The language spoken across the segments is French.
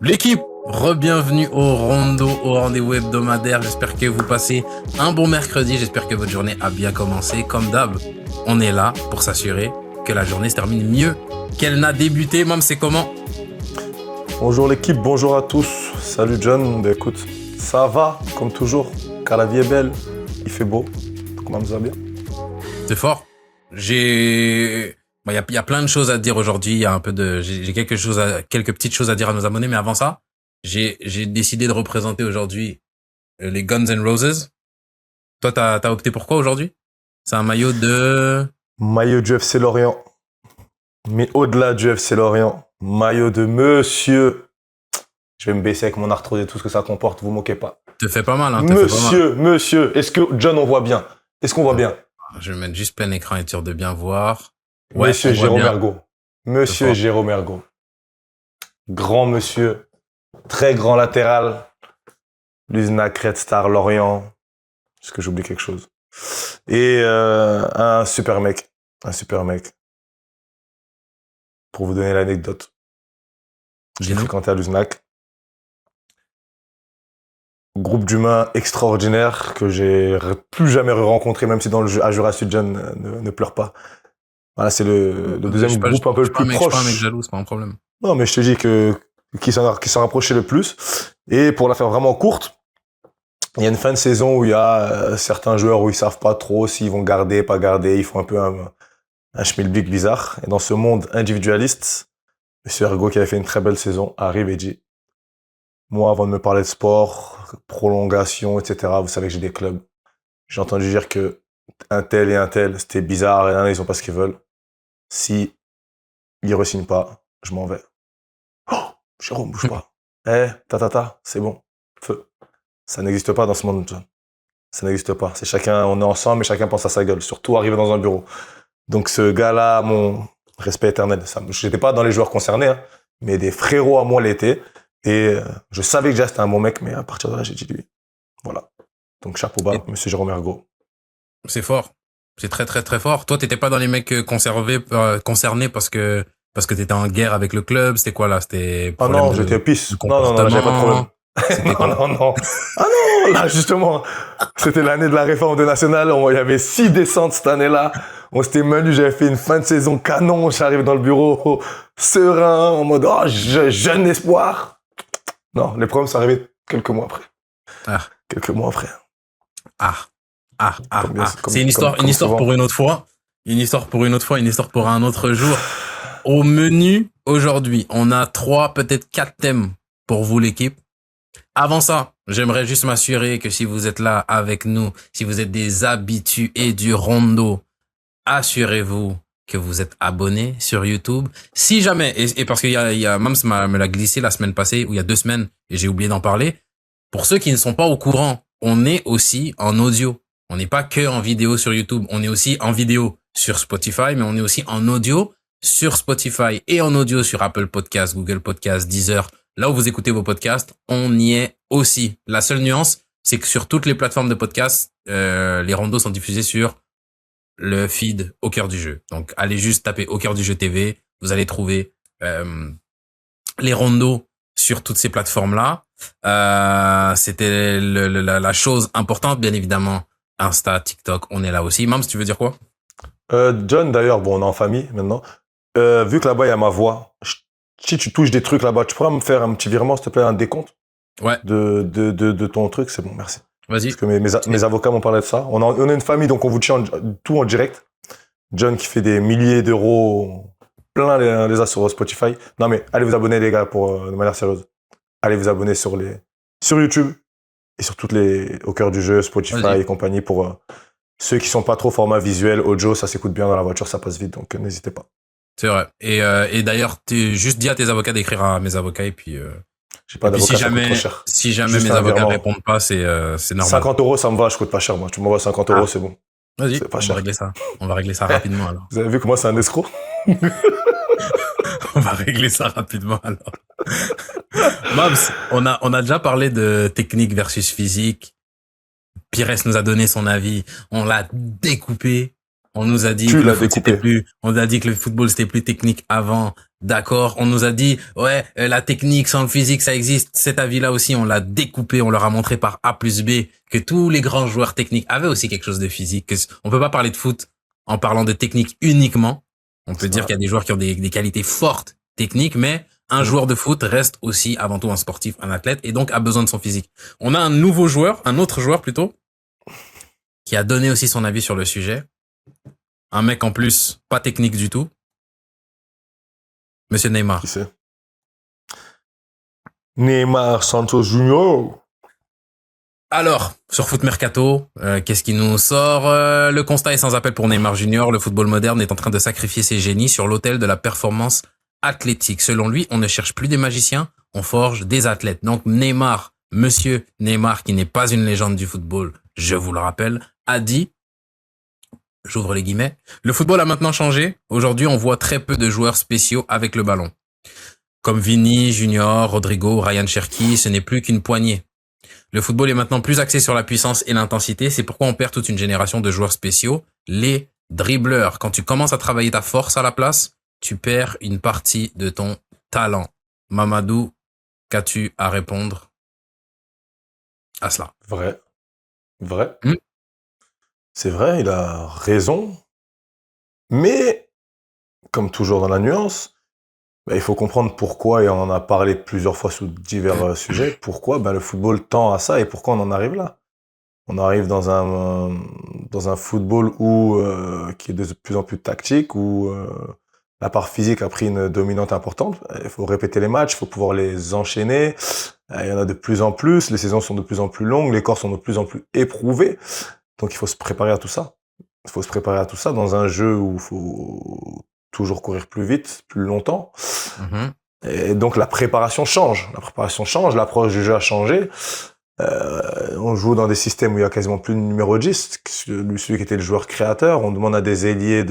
L'équipe, re-bienvenue au Rondo, au rendez-vous hebdomadaire. J'espère que vous passez un bon mercredi. J'espère que votre journée a bien commencé. Comme d'hab, on est là pour s'assurer que la journée se termine mieux qu'elle n'a débuté. Mam, c'est comment? Bonjour l'équipe, bonjour à tous. Salut John. Ben écoute, ça va comme toujours, car la vie est belle, il fait beau. Comment ça va bien? C'est fort. Il y a plein de choses à dire aujourd'hui. Il y a un peu de, j'ai quelques petites choses à dire à nos abonnés. Mais avant ça, j'ai décidé de représenter aujourd'hui les Guns N' Roses. Toi, t'as opté pour quoi aujourd'hui? C'est un maillot de... Maillot du FC Lorient. Mais au-delà du FC Lorient, maillot de monsieur. Je vais me baisser avec mon arthrose et tout ce que ça comporte, vous moquez pas. Te fait pas mal, hein? Monsieur, est-ce que John on voit bien? Est-ce qu'on voit bien? Je vais mettre juste plein écran et sûr de bien voir. Ouais, monsieur Jérôme Ergo. Monsieur Jérôme Ergo. Grand monsieur, très grand latéral. Luznac, Red Star, Lorient. Est-ce que j'oublie quelque chose? Et un super mec. Un super mec. Pour vous donner l'anecdote. J'ai fréquenté à Luznac. Groupe d'humains extraordinaire que j'ai plus jamais rencontré, même si dans le jeu à Jura Sud John ne pleure pas. Voilà, c'est le deuxième groupe un peu le plus proche. Je suis pas un mec jaloux, c'est pas un problème. Non, mais je te dis qui s'en rapprochait le plus. Et pour la faire vraiment courte, il y a une fin de saison où il y a certains joueurs où ils savent pas trop s'ils vont garder, pas garder. Ils font un peu un schmilblick bizarre. Et dans ce monde individualiste, Monsieur Ergo, qui avait fait une très belle saison, arrive et dit: moi, avant de me parler de sport, prolongation, etc., vous savez que j'ai des clubs. J'ai entendu dire que un tel et un tel, c'était bizarre, et là, ils ont pas ce qu'ils veulent. Si ils re-signent pas, je m'en vais. Oh, Jérôme, bouge pas. C'est bon. Feu. Ça n'existe pas dans ce monde, John. Ça n'existe pas. C'est chacun, on est ensemble, mais chacun pense à sa gueule. Surtout arriver dans un bureau. Donc, ce gars-là, mon respect éternel. J'étais pas dans les joueurs concernés, hein, mais des frérots à moi l'étaient. Et je savais que déjà c'était un bon mec, mais à partir de là, j'ai dit lui. Voilà. Donc, chapeau bas, monsieur Jérôme Ergo. C'est fort. C'est très, très, très fort. Toi, t'étais pas dans les mecs concernés parce que t'étais en guerre avec le club. C'était quoi, là? C'était... Ah non, j'étais pisse. Non, j'avais pas de problème. Non. Ah non, là, justement, c'était l'année de la réforme de National. Il y avait 6 descentes cette année-là. On s'était menu, j'avais fait une fin de saison canon. J'arrive dans le bureau serein, en mode, jeune espoir. Non, les problèmes sont arrivés quelques mois après. Quelques mois après. C'est une histoire pour une autre fois. Une histoire pour une autre fois, une histoire pour un autre jour. Au menu, aujourd'hui, on a 3, peut-être 4 thèmes pour vous, l'équipe. Avant ça, j'aimerais juste m'assurer que si vous êtes là avec nous, si vous êtes des habitués du Rondo, assurez-vous que vous êtes abonnés sur YouTube. Si jamais, et parce qu'il y a Mams me l'a glissé la semaine passée, ou il y a 2 semaines, et j'ai oublié d'en parler. Pour ceux qui ne sont pas au courant, on est aussi en audio. On n'est pas que en vidéo sur YouTube. On est aussi en vidéo sur Spotify, mais on est aussi en audio sur Spotify et en audio sur Apple Podcasts, Google Podcasts, Deezer. Là où vous écoutez vos podcasts, on y est aussi. La seule nuance, c'est que sur toutes les plateformes de podcasts, les rondos sont diffusés sur le feed Au Cœur du Jeu. Donc, allez juste taper Au Cœur du Jeu TV. Vous allez trouver les rondos sur toutes ces plateformes-là. C'était la chose importante, bien évidemment. Insta, TikTok, on est là aussi. Mams, tu veux dire quoi? John, d'ailleurs, bon, on est en famille maintenant. Vu que là-bas, il y a ma voix, si tu touches des trucs là-bas, tu pourras me faire un petit virement, s'il te plaît, un décompte? Ouais. De ton truc, c'est bon, merci. Vas-y. Parce que mes avocats m'ont parlé de ça. On est une famille, donc on vous tient tout en direct. John qui fait des milliers d'euros, plein les a sur Spotify. Non mais, allez vous abonner les gars, de manière sérieuse. Allez vous abonner sur YouTube et sur toutes les Au Cœur du Jeu, Spotify et compagnie pour ceux qui sont pas trop format visuel, audio, ça s'écoute bien dans la voiture, ça passe vite, donc n'hésitez pas. C'est vrai. Et d'ailleurs, juste dis à tes avocats d'écrire à mes avocats et puis... J'ai pas d'avocat, ça coûte trop cher. Si jamais mes avocats répondent pas, c'est normal. 50 €, ça me va, je coûte pas cher, moi. Tu m'envoies 50 €, c'est bon. Vas-y, va régler ça. On va régler ça rapidement, alors. Vous avez vu comment c'est un escroc? On va régler ça rapidement, alors. Mabs, on a déjà parlé de technique versus physique. Pires nous a donné son avis. On l'a découpé. On nous a dit on a dit que le football c'était plus technique avant. D'accord, on nous a dit, ouais, la technique sans le physique, ça existe. Cet avis-là aussi, on l'a découpé, on leur a montré par A plus B que tous les grands joueurs techniques avaient aussi quelque chose de physique. On peut pas parler de foot en parlant de technique uniquement. On peut dire qu'il y a des joueurs qui ont des qualités fortes techniques, mais un joueur de foot reste aussi avant tout un sportif, un athlète, et donc a besoin de son physique. On a un autre joueur plutôt, qui a donné aussi son avis sur le sujet. Un mec en plus, pas technique du tout. Monsieur Neymar. Qui c'est? Neymar Santos Junior. Alors, sur Foot Mercato, qu'est-ce qui nous sort? Le constat est sans appel pour Neymar Junior. Le football moderne est en train de sacrifier ses génies sur l'autel de la performance athlétique. Selon lui, on ne cherche plus des magiciens, on forge des athlètes. Donc Neymar, monsieur Neymar, qui n'est pas une légende du football, je vous le rappelle, a dit, j'ouvre les guillemets, le football a maintenant changé. Aujourd'hui, on voit très peu de joueurs spéciaux avec le ballon. Comme Vini, Junior, Rodrigo, Ryan Cherki, ce n'est plus qu'une poignée. Le football est maintenant plus axé sur la puissance et l'intensité. C'est pourquoi on perd toute une génération de joueurs spéciaux, les dribbleurs. Quand tu commences à travailler ta force à la place, tu perds une partie de ton talent. Mamadou, qu'as-tu à répondre à cela? Vrai. C'est vrai, il a raison. Mais, comme toujours dans la nuance, il faut comprendre pourquoi, et on en a parlé plusieurs fois sous divers sujets, pourquoi le football tend à ça et pourquoi on en arrive là. On arrive dans un football qui est de plus en plus tactique, où la part physique a pris une dominante importante. Il faut répéter les matchs, il faut pouvoir les enchaîner. Il y en a de plus en plus, les saisons sont de plus en plus longues, les corps sont de plus en plus éprouvés. Donc il faut se préparer à tout ça. Il faut se préparer à tout ça dans un jeu où il faut toujours courir plus vite, plus longtemps. Et donc la préparation change. L'approche du jeu a changé. On joue dans des systèmes où il y a quasiment plus de numéro 10. Celui qui était le joueur créateur, on demande à des ailiers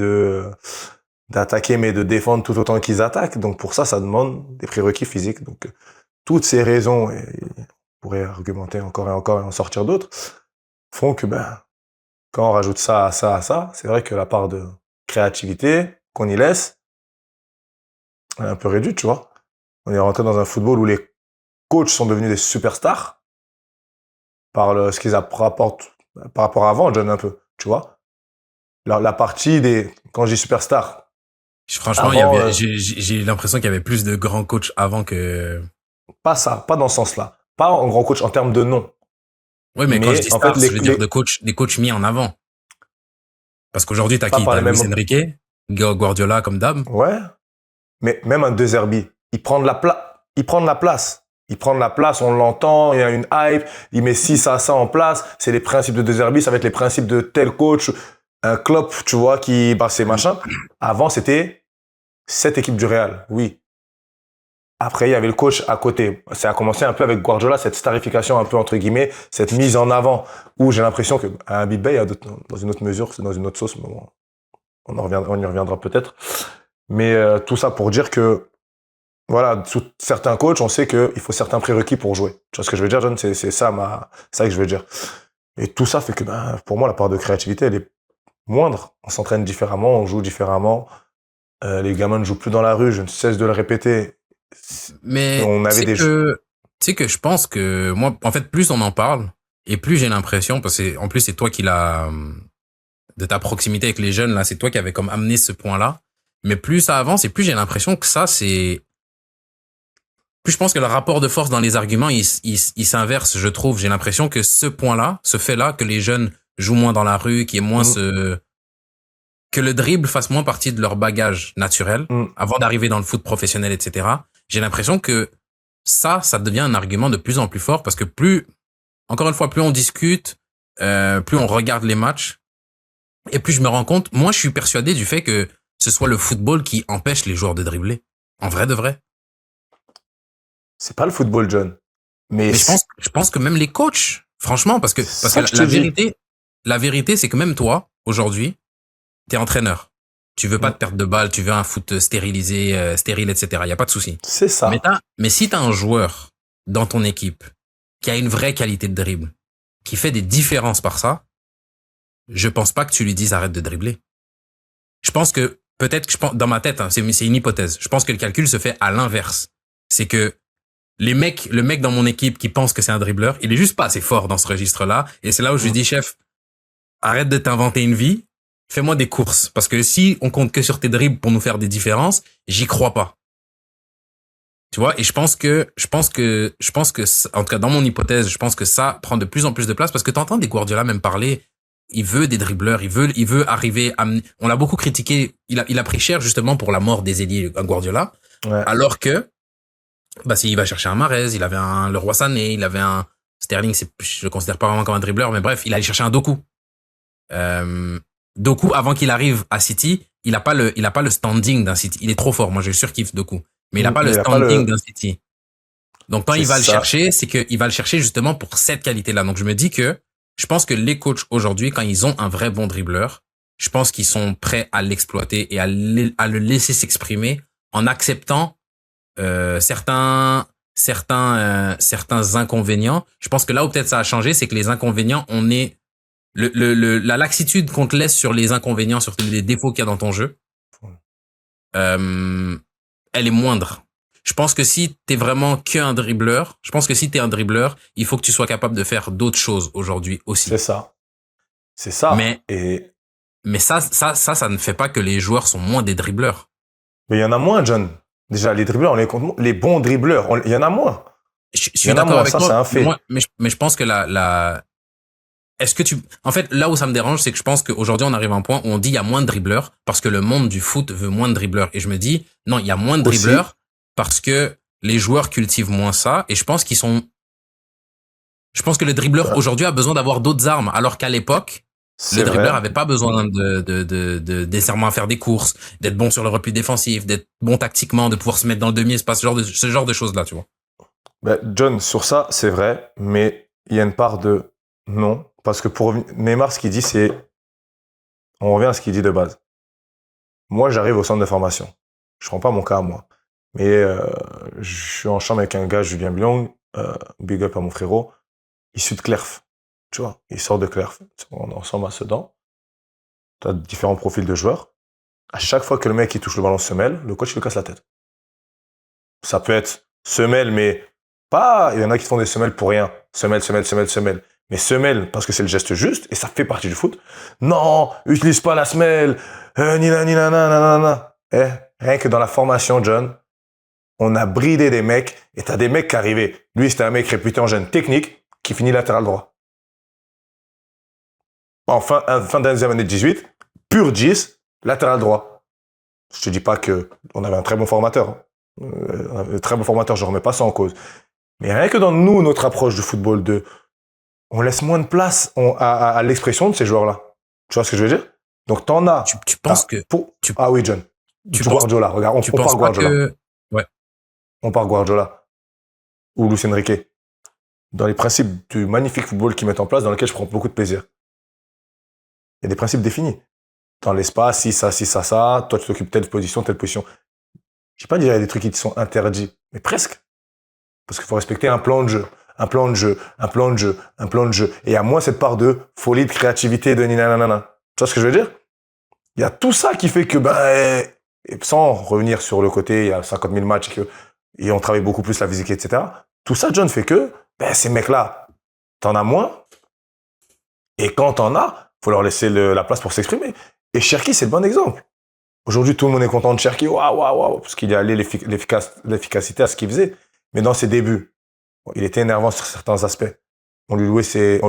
d'attaquer mais de défendre tout autant qu'ils attaquent. Donc pour ça demande des prérequis physiques. Donc toutes ces raisons, et on pourrait argumenter encore et encore et en sortir d'autres, font que quand on rajoute ça à ça à ça, c'est vrai que la part de créativité qu'on y laisse est un peu réduite, tu vois. On est rentré dans un football où les coachs sont devenus des superstars par ce qu'ils apportent par rapport à avant, John, un peu, tu vois. La partie quand je dis superstar. Franchement, j'ai l'impression qu'il y avait plus de grands coachs avant que... Pas ça, pas dans ce sens-là. Pas en grand coach en termes de nom. Oui, mais quand je dis star, je veux dire des coachs mis en avant. Parce qu'aujourd'hui, t'as qui? T'as Luis Enrique, Guardiola comme d'hab. Ouais. Mais même un De Zerbi, il prend de la place. On l'entend, il y a une hype, il met ci, ça en place. C'est les principes de De Zerbi, ça va être les principes de tel coach, un Klopp, tu vois, c'est machin. Avant, c'était cette équipe du Real, oui. Après, il y avait le coach à côté. Ça a commencé un peu avec Guardiola, cette starification un peu entre guillemets, cette mise en avant, où j'ai l'impression que Habib Beye, dans une autre mesure, c'est dans une autre sauce, mais bon, on y reviendra peut-être. Mais tout ça pour dire que, voilà, sous certains coachs, on sait qu'il faut certains prérequis pour jouer. Tu vois ce que je veux dire, John? C'est ça que je veux dire. Et tout ça fait que, pour moi, la part de créativité, elle est moindre. On s'entraîne différemment, on joue différemment. Les gamins ne jouent plus dans la rue, je ne cesse de le répéter. Mais tu sais que je pense que moi, en fait, plus on en parle et plus j'ai l'impression, parce que en plus c'est toi qui l'a, de ta proximité avec les jeunes là, c'est toi qui avais comme amené ce point-là. Mais plus ça avance et plus j'ai l'impression que ça c'est, plus je pense que le rapport de force dans les arguments il s'inverse. Je trouve, j'ai l'impression que ce point-là, ce fait-là, que les jeunes jouent moins dans la rue, qu'il y ait moins que le dribble fasse moins partie de leur bagage naturel avant d'arriver dans le foot professionnel, etc. J'ai l'impression que ça devient un argument de plus en plus fort parce que encore une fois, plus on discute, plus on regarde les matchs et plus je me rends compte, moi je suis persuadé du fait que ce soit le football qui empêche les joueurs de dribbler. En vrai de vrai. C'est pas le football, John. Mais je pense que même les coachs, franchement, parce que la vérité, c'est que même toi, aujourd'hui, t'es entraîneur. Tu veux pas te perdre de balle, tu veux un foot stérilisé, stérile, etc. Y a pas de souci. C'est ça. Mais si t'as un joueur dans ton équipe qui a une vraie qualité de dribble, qui fait des différences par ça, je pense pas que tu lui dises arrête de dribbler. Je pense que peut-être que je pense, dans ma tête, hein, c'est une hypothèse. Je pense que le calcul se fait à l'inverse. C'est que le mec dans mon équipe qui pense que c'est un dribbleur, il est juste pas assez fort dans ce registre-là. Et c'est là où je lui dis, chef, arrête de t'inventer une vie. Fais-moi des courses. Parce que si on compte que sur tes dribbles pour nous faire des différences, j'y crois pas. Tu vois, et je pense que, en tout cas, dans mon hypothèse, je pense que ça prend de plus en plus de place parce que t'entends des Guardiola même parler. Il veut des dribbleurs, il veut arriver à, on l'a beaucoup critiqué. Il a pris cher justement pour la mort des ailiers, Guardiola. Ouais. Alors que, bah, s'il va chercher un Mahrez, il avait un Leroy Sané, il avait un Sterling, je le considère pas vraiment comme un dribbleur, mais bref, il allait chercher un Doku. Doku, avant qu'il arrive à City, il a pas le standing d'un City. Il est trop fort. Moi, je surkiffe Doku. Mais il a pas le standing d'un City. Donc, quand il va le chercher, c'est qu'il va le chercher justement pour cette qualité-là. Donc, je me dis que, je pense que les coachs aujourd'hui, quand ils ont un vrai bon dribbleur, je pense qu'ils sont prêts à l'exploiter et à le laisser s'exprimer en acceptant, certains inconvénients. Je pense que là où peut-être ça a changé, c'est que les inconvénients, on est, la laxitude qu'on te laisse sur les inconvénients, sur les défauts qu'il y a dans ton jeu, elle est moindre. Je pense que si t'es vraiment qu'un dribbleur, il faut que tu sois capable de faire d'autres choses aujourd'hui aussi. C'est ça. Mais ça ne fait pas que les joueurs sont moins des dribbleurs. Mais il y en a moins, John. Déjà, les dribbleurs, on les compte, les bons dribbleurs, il y en a moins. Je suis d'accord avec toi. Ça, c'est un fait. Mais je pense que en fait, là où ça me dérange, c'est que je pense qu'aujourd'hui, on arrive à un point où on dit il y a moins de dribbleurs parce que le monde du foot veut moins de dribbleurs. Et je me dis, non, il y a moins de dribbleurs parce que les joueurs cultivent moins ça. Et je pense que le dribbleur aujourd'hui a besoin d'avoir d'autres armes. Alors qu'à l'époque, le dribbleur avait pas besoin de nécessairement faire des courses, d'être bon sur le repli défensif, d'être bon tactiquement, de pouvoir se mettre dans le demi-espace, ce genre de choses-là, tu vois. Ben, John, sur ça, c'est vrai, mais il y a une part de non. Parce que pour Neymar, ce qu'il dit, c'est, on revient à ce qu'il dit de base. Moi, j'arrive au centre de formation. Je prends pas mon cas à moi. Mais je suis en chambre avec un gars, Julien Biong, big up à mon frérot, issu de Clerf. Tu vois, il sort de Clerf. On est ensemble à Sedan. Tu as différents profils de joueurs. À chaque fois que le mec il touche le ballon semelle, le coach il lui casse la tête. Ça peut être semelle, mais pas. Il y en a qui font des semelles pour rien. Semelle. Mais semelle parce que c'est le geste juste et ça fait partie du foot. Non, utilise pas la semelle. Nanana. Rien que dans la formation, John, on a bridé des mecs et t'as des mecs qui arrivaient. Lui, c'était un mec réputé en jeune technique qui finit latéral droit. En fin de la deuxième année de 18, pur 10, latéral droit. Je te dis pas que on avait un très bon formateur. Un très bon formateur, je remets pas ça en cause. Mais rien que dans nous, notre approche du football on laisse moins de place à l'expression de ces joueurs-là. Tu vois ce que je veux dire? Donc t'en as. Tu penses que ah oui, John. Guardiola. Regarde, on part Guardiola. Ouais. On part Guardiola ou Luis Enrique. Dans les principes du magnifique football qu'ils mettent en place, dans lequel je prends beaucoup de plaisir. Il y a des principes définis. Dans l'espace, si ça. Toi, tu t'occupes telle position. Je vais pas dire qu'il y a des trucs qui te sont interdits, mais presque. Parce qu'il faut respecter un plan de jeu. Et à moins cette part de folie, de créativité, de ninanana. Tu vois ce que je veux dire? Il y a tout ça qui fait que, sans revenir sur le côté, il y a 50 000 matchs et on travaille beaucoup plus la physique, etc. Tout ça, John, fait que, ces mecs-là, t'en as moins. Et quand t'en as, faut leur laisser la place pour s'exprimer. Et Cherki, c'est le bon exemple. Aujourd'hui, tout le monde est content de Cherki. Waouh, parce qu'il a allé l'efficacité à ce qu'il faisait. Mais dans ses débuts, il était énervant sur certains aspects. On lui louait ses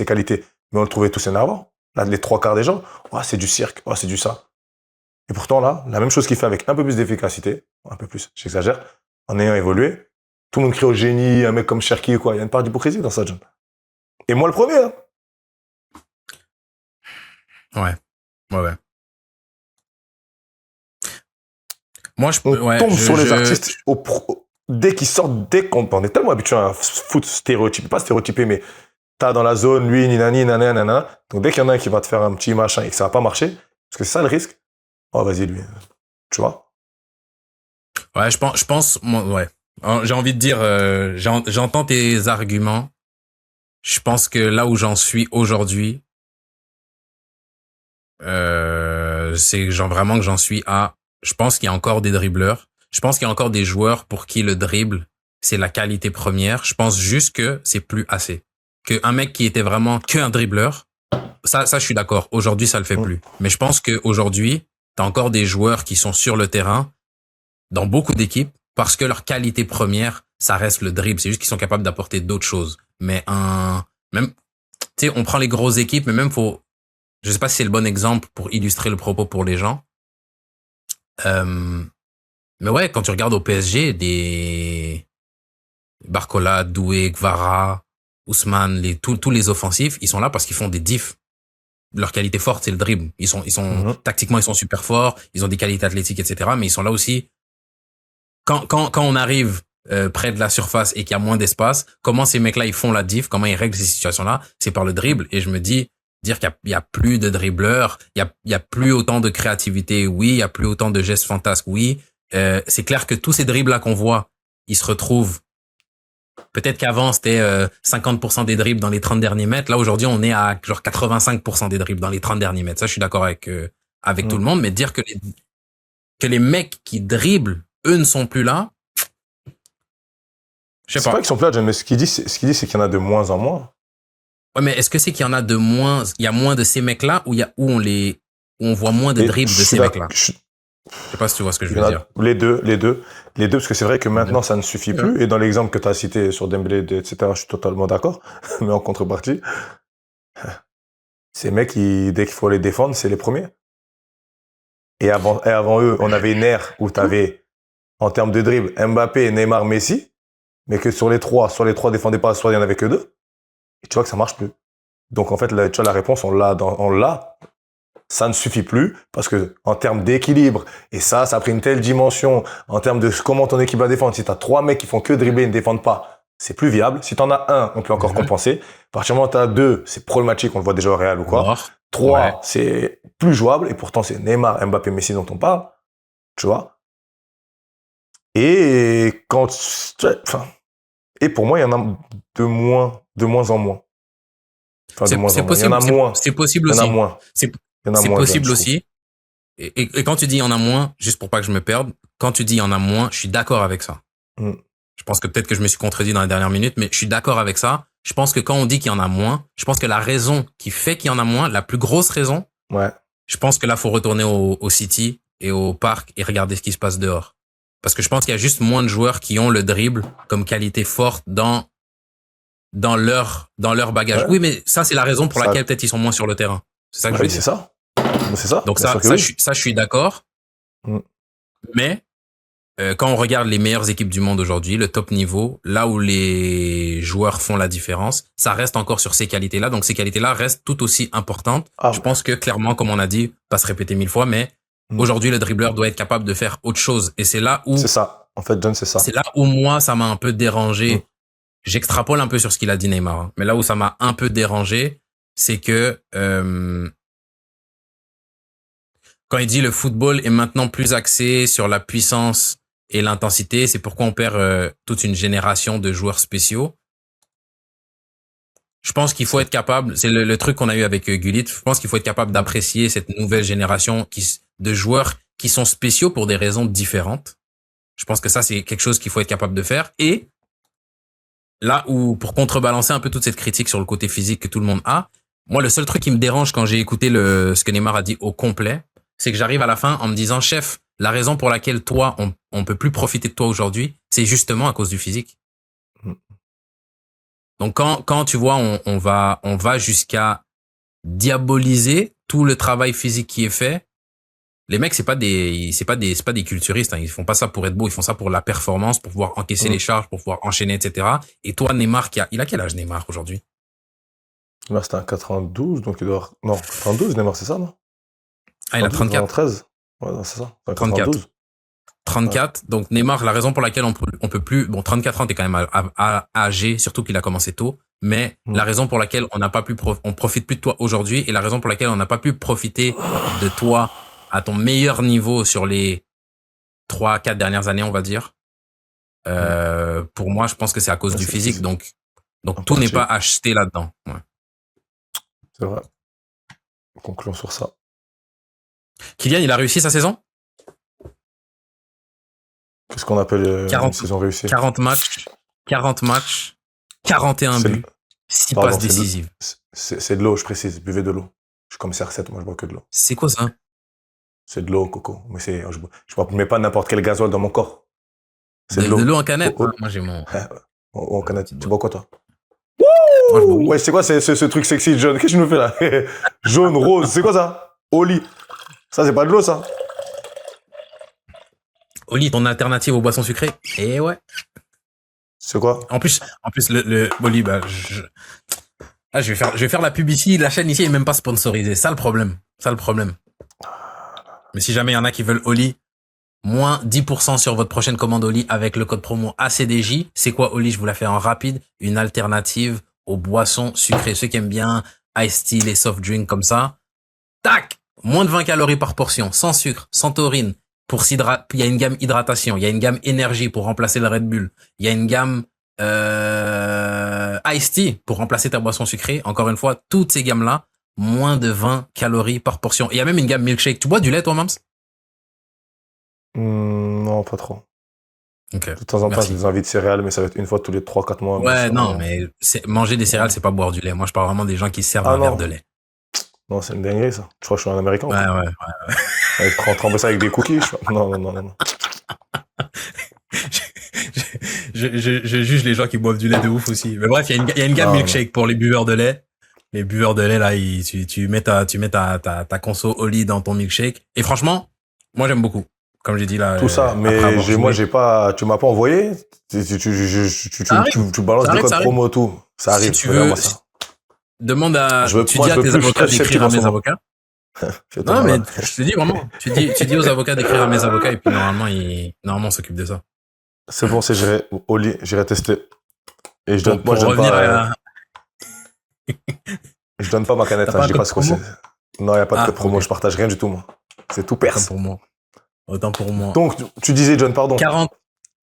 qualités. Mais on le trouvait tous énervant. Là, les trois quarts des gens, c'est du cirque, c'est du ça. Et pourtant, là, la même chose qu'il fait avec un peu plus d'efficacité, un peu plus, j'exagère, en ayant évolué, tout le monde crie au génie, un mec comme Cherki, quoi. Il y a une part d'hypocrisie dans ça, John. Et moi, le premier, hein. Ouais. Moi, on tombe sur les artistes dès qu'ils sortent, on est tellement habitué à un foot stéréotypé, pas stéréotypé, mais t'as dans la zone, lui, nanana. Donc dès qu'il y en a un qui va te faire un petit machin et que ça va pas marcher, parce que c'est ça le risque, vas-y, lui. Tu vois? Ouais, je pense, moi, ouais. J'ai envie de dire, j'entends tes arguments. Je pense que là où j'en suis aujourd'hui, c'est genre vraiment que j'en suis à... Je pense qu'il y a encore des dribbleurs. Je pense qu'il y a encore des joueurs pour qui le dribble, c'est la qualité première. Je pense juste que c'est plus assez. Que un mec qui était vraiment qu'un dribbleur, ça, je suis d'accord. Aujourd'hui, ça le fait plus. Mais je pense qu'aujourd'hui, t'as encore des joueurs qui sont sur le terrain, dans beaucoup d'équipes, parce que leur qualité première, ça reste le dribble. C'est juste qu'ils sont capables d'apporter d'autres choses. Mais même, tu sais, on prend les grosses équipes, mais même je sais pas si c'est le bon exemple pour illustrer le propos pour les gens. Mais ouais, quand tu regardes au PSG, des Barcola, Doué, Kvara, Ousmane, tous les offensifs, ils sont là parce qu'ils font des diffs. Leur qualité forte, c'est le dribble. Tactiquement, ils sont super forts, ils ont des qualités athlétiques, etc. Mais ils sont là aussi. Quand on arrive près de la surface et qu'il y a moins d'espace, comment ces mecs-là, ils font la diff, comment ils règlent ces situations-là? C'est par le dribble. Et je me dis, dire qu'il y a plus de dribbleurs, il y a plus autant de créativité, oui, il y a plus autant de gestes fantasques, oui. C'est clair que tous ces dribbles-là qu'on voit, ils se retrouvent. Peut-être qu'avant, c'était 50% des dribbles dans les 30 derniers mètres. Là, aujourd'hui, on est à genre 85% des dribbles dans les 30 derniers mètres. Ça, je suis d'accord avec tout le monde. Mais dire que les mecs qui dribblent, eux, ne sont plus là, je sais pas. C'est pas qu'ils sont plus là, John, mais ce qu'il dit, c'est qu'il y en a de moins en moins. Ouais, mais est-ce que c'est qu'il y en a de moins, il y a moins de ces mecs-là où on voit moins de dribbles de ces mecs-là? Je sais pas si tu vois ce que je veux dire. Les deux, parce que c'est vrai que maintenant, ça ne suffit plus. Et dans l'exemple que tu as cité sur Dembélé, etc., je suis totalement d'accord. Mais en contrepartie, ces mecs, dès qu'il faut les défendre, c'est les premiers. Et avant eux, on avait une ère où tu avais, en termes de dribble, Mbappé, Neymar, Messi, mais que soit les trois défendaient pas, soit il y en avait que deux. Et tu vois que ça marche plus. Donc en fait, tu vois, la réponse, on l'a. Ça ne suffit plus parce que en termes d'équilibre, et ça a pris une telle dimension en termes de comment ton équipe va défendre. Si tu as 3 mecs qui font que dribbler et ne défendent pas, c'est plus viable. Si tu en as un, on peut encore compenser. À partir du moment où tu as 2, c'est problématique, on le voit déjà au Real ou quoi. 3, c'est plus jouable et pourtant c'est Neymar, Mbappé, Messi dont on parle. Tu vois. Et et pour moi, il y en a de moins en moins. Enfin, c'est possible. Il y en a moins. C'est possible aussi. Il y en a moins. C'est possible aussi. Et quand tu dis il y en a moins, juste pour pas que je me perde, quand tu dis il y en a moins, je suis d'accord avec ça. Je pense que peut-être que je me suis contredit dans les dernières minutes, mais je suis d'accord avec ça. Je pense que quand on dit qu'il y en a moins, je pense que la raison qui fait qu'il y en a moins, la plus grosse raison, je pense que là, faut retourner au City et au parc et regarder ce qui se passe dehors. Parce que je pense qu'il y a juste moins de joueurs qui ont le dribble comme qualité forte dans leur bagage. Oui, mais ça, c'est la raison pour laquelle peut-être ils sont moins sur le terrain. C'est ça que je veux dire. C'est ça. Donc je suis d'accord. Mais quand on regarde les meilleures équipes du monde aujourd'hui, le top niveau, là où les joueurs font la différence, ça reste encore sur ces qualités-là. Donc ces qualités-là restent tout aussi importantes. Je pense que clairement, comme on a dit, pas se répéter 1000 fois, mais aujourd'hui, le dribbleur doit être capable de faire autre chose. Et c'est là où... C'est ça. En fait, John, c'est ça. C'est là où moi, ça m'a un peu dérangé. J'extrapole un peu sur ce qu'il a dit Neymar. Hein. Mais là où ça m'a un peu dérangé, c'est que... quand il dit le football est maintenant plus axé sur la puissance et l'intensité, c'est pourquoi on perd toute une génération de joueurs spéciaux. Je pense qu'il faut être capable, c'est le truc qu'on a eu avec Gullit, je pense qu'il faut être capable d'apprécier cette nouvelle génération de joueurs qui sont spéciaux pour des raisons différentes. Je pense que ça, c'est quelque chose qu'il faut être capable de faire. Et là où, pour contrebalancer un peu toute cette critique sur le côté physique que tout le monde a, moi, le seul truc qui me dérange quand j'ai écouté ce que Neymar a dit au complet, c'est que j'arrive à la fin en me disant, chef, la raison pour laquelle toi, on peut plus profiter de toi aujourd'hui, c'est justement à cause du physique. Donc quand tu vois, on va jusqu'à diaboliser tout le travail physique qui est fait. Les mecs, c'est pas des culturistes, hein. Ils font pas ça pour être beau, ils font ça pour la performance, pour pouvoir encaisser les charges, pour pouvoir enchaîner, etc. Et toi, Neymar, il a quel âge, Neymar, aujourd'hui? Neymar, c'était un 92, donc il doit avoir... Non, 32, Neymar, c'est ça, non? Ah, il a 34. 13. Ouais, non, c'est ça. 34. 34. Donc, Neymar, la raison pour laquelle on peut plus, bon, 34 ans, t'es quand même âgé, surtout qu'il a commencé tôt. Mais la raison pour laquelle on profite plus de toi aujourd'hui et la raison pour laquelle on n'a pas pu profiter de toi à ton meilleur niveau sur les 3-4 dernières années, on va dire. Pour moi, je pense que c'est à cause du physique. Donc tout n'est pas acheté là-dedans. Ouais. C'est vrai. Concluons sur ça. Kylian, il a réussi sa saison? Qu'est-ce qu'on appelle une saison réussie? 40 matchs, 41 buts, 6 passes décisives. C'est de l'eau, je précise. Buvez de l'eau. Je suis comme CR7, moi je bois que de l'eau. C'est quoi ça? C'est de l'eau, Coco. Mais je mets pas n'importe quel gazole dans mon corps. C'est de l'eau. De l'eau en canette? Moi j'ai mon... En canette. Tu bois quoi toi? Moi, je bois oui. Ouais, c'est quoi ce truc sexy jaune? Qu'est-ce que tu nous fais là? Jaune, rose, c'est quoi ça? Oli. Ça, c'est pas de l'eau, ça? Oli, ton alternative aux boissons sucrées? Eh ouais. C'est quoi? En plus, le Oli, bah, je vais faire la pub ici. La chaîne ici est même pas sponsorisée. Ça le problème. Mais si jamais il y en a qui veulent Oli, moins 10% sur votre prochaine commande Oli avec le code promo ACDJ. C'est quoi Oli? Je vous la fais en rapide. Une alternative aux boissons sucrées. Ceux qui aiment bien Ice Tea, les soft drinks comme ça. Tac! Moins de 20 calories par portion. Sans sucre, sans taurine. Il y a une gamme hydratation. Il y a une gamme énergie pour remplacer le Red Bull. Il y a une gamme Ice Tea pour remplacer ta boisson sucrée. Encore une fois, toutes ces gammes-là, moins de 20 calories par portion. Et il y a même une gamme milkshake. Tu bois du lait, toi, Mams? Non, pas trop. Okay. De temps en temps, j'ai des envies de céréales, mais ça va être une fois tous les 3-4 mois. Ouais, non, mais manger des céréales, c'est pas boire du lait. Moi, je parle vraiment des gens qui servent un verre de lait. Non, c'est une dinguerie, ça. Tu crois que je suis un Américain? Ouais. Tremper ça avec des cookies? Non. je juge les gens qui boivent du lait de ouf aussi. Mais bref, il y a une gamme milkshake pour les buveurs de lait. Les buveurs de lait, là, tu mets ta conso Oli dans ton milkshake. Et franchement, moi, j'aime beaucoup. Comme j'ai dit là. Tout ça, mais moi, j'ai pas, tu m'as pas envoyé. Tu balances des codes promo, tout. Ça arrive. Si tu veux, demande à, tu dis à tes avocats d'écrire à mes avocats. Non, mais je te dis vraiment, tu dis aux avocats d'écrire à mes avocats et puis normalement, on s'occupe de ça. C'est bon, j'irai tester. Et je donne pas ma canette, je dis pas ce que c'est. Non, il n'y a pas de code promo, okay. Je partage rien du tout, moi. C'est tout perse. Autant pour moi. Donc, tu disais, John, pardon.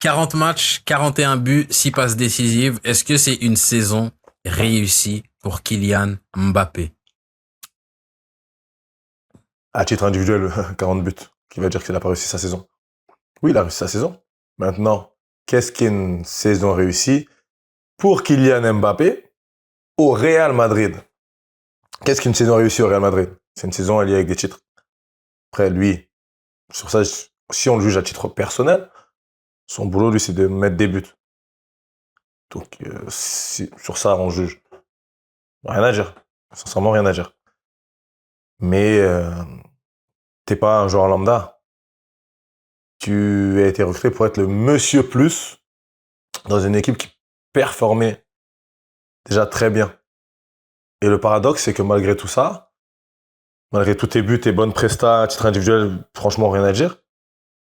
40 matchs, 41 buts, 6 passes décisives. Est-ce que c'est une saison réussie pour Kylian Mbappé? À titre individuel, 40 buts. Qui va dire qu'il n'a pas réussi sa saison? Oui, il a réussi sa saison. Maintenant, qu'est-ce qu'est une saison réussie pour Kylian Mbappé au Real Madrid? Qu'est-ce qu'une saison réussie au Real Madrid? C'est une saison alliée avec des titres. Après, lui, sur ça, si on le juge à titre personnel, son boulot, lui, c'est de mettre des buts. Donc, sur ça, on juge. Rien à dire. Sincèrement, rien à dire. Mais t'es pas un joueur lambda. Tu as été recruté pour être le monsieur plus dans une équipe qui performait déjà très bien. Et le paradoxe, c'est que malgré tout ça, malgré tous tes buts, tes bonnes prestats, à titre individuel, franchement, rien à dire,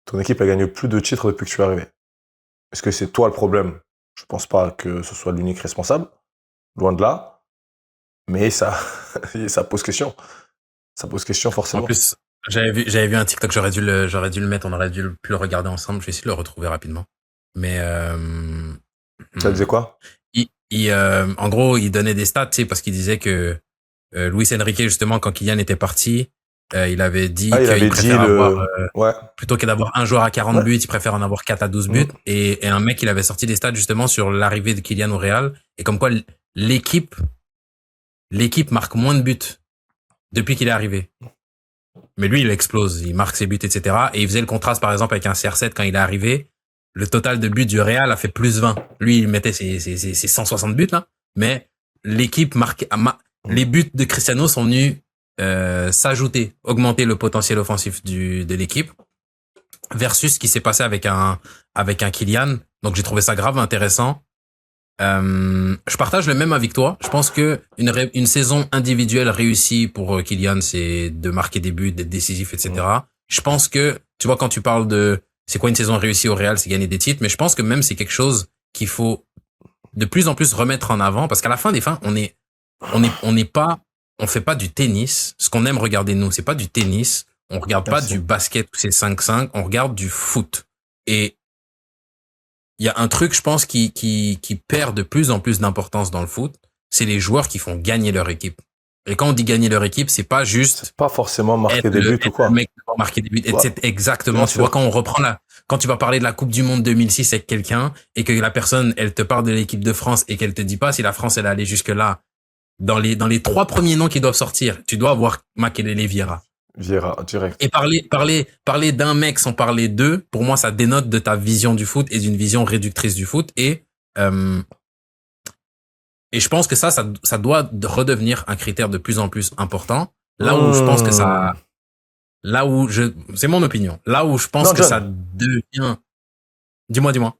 ton équipe a gagné plus de titres depuis que tu es arrivé. Est-ce que c'est toi le problème? Je pense pas que ce soit l'unique responsable. Loin de là. Mais ça pose question. Ça pose question forcément. En plus, j'avais vu un TikTok, j'aurais dû le mettre, on aurait dû le regarder ensemble. Je vais essayer de le retrouver rapidement. Mais ça disait quoi? En gros, il donnait des stats, tu sais, parce qu'il disait que Luis Enrique, justement, quand Kylian était parti, il avait dit qu'il préfère avoir plutôt que d'avoir un joueur à 40 buts, il préfère en avoir 4 à 12 buts. Et un mec, il avait sorti des stats justement sur l'arrivée de Kylian au Real et comme quoi l'équipe marque moins de buts depuis qu'il est arrivé. Mais lui, il explose, il marque ses buts, etc. Et il faisait le contraste, par exemple, avec un CR7 quand il est arrivé. Le total de buts du Real a fait plus 20. Lui, il mettait ses 160 buts, là. Mais l'équipe les buts de Cristiano sont venus s'ajouter, augmenter le potentiel offensif de l'équipe. Versus ce qui s'est passé avec un Kylian. Donc, j'ai trouvé ça grave intéressant. Je partage le même avec toi. Je pense que une saison individuelle réussie pour Kylian, c'est de marquer des buts, d'être décisif, etc. Je pense que, tu vois, quand tu parles de c'est quoi une saison réussie au Real, c'est gagner des titres, mais je pense que même c'est quelque chose qu'il faut de plus en plus remettre en avant parce qu'à la fin des fins, on fait pas du tennis. Ce qu'on aime regarder nous, c'est pas du tennis. On regarde pas du basket où c'est 5-5. On regarde du foot. Et il y a un truc, je pense, qui perd de plus en plus d'importance dans le foot, c'est les joueurs qui font gagner leur équipe. Et quand on dit gagner leur équipe, c'est pas juste C'est pas forcément marquer être des buts ou quoi. le mec qui va marquer des buts. Ouais. C'est exactement, Bien tu sûr. vois, quand tu vas parler de la Coupe du Monde 2006 avec quelqu'un et que la personne, elle te parle de l'équipe de France et qu'elle te dit pas si la France, elle est allée jusque là, dans les 3 premiers noms qui doivent sortir, tu dois avoir Makelele, Vieira. Vieira, direct. Et parler d'un mec sans parler d'eux, pour moi, ça dénote de ta vision du foot et d'une vision réductrice du foot. Et je pense que ça doit redevenir un critère de plus en plus important. Là où je pense que c'est mon opinion. Là où je pense Non, que John. ça devient, dis-moi.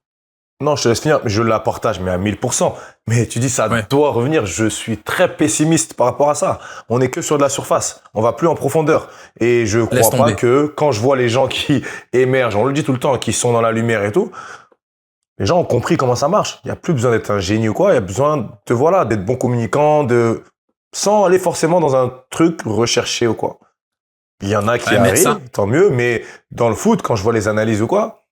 Non, je te laisse finir, mais je la partage, mais à 1000%. Mais tu dis ça Ouais. doit revenir. Je suis très pessimiste par rapport à ça. On est que sur de la surface. On va plus en profondeur. Et je Laisse crois pas tomber. que quand je vois les gens qui émergent, on le dit tout le temps, qui sont dans la lumière et tout, les gens ont compris comment ça marche. Il y a plus besoin d'être un génie ou quoi. Il y a besoin de, voilà, d'être bon communicant, sans aller forcément dans un truc recherché ou quoi. Il y en a qui Ouais, mais arrivent, ça- tant mieux, mais dans le foot, quand je vois les analyses ou quoi,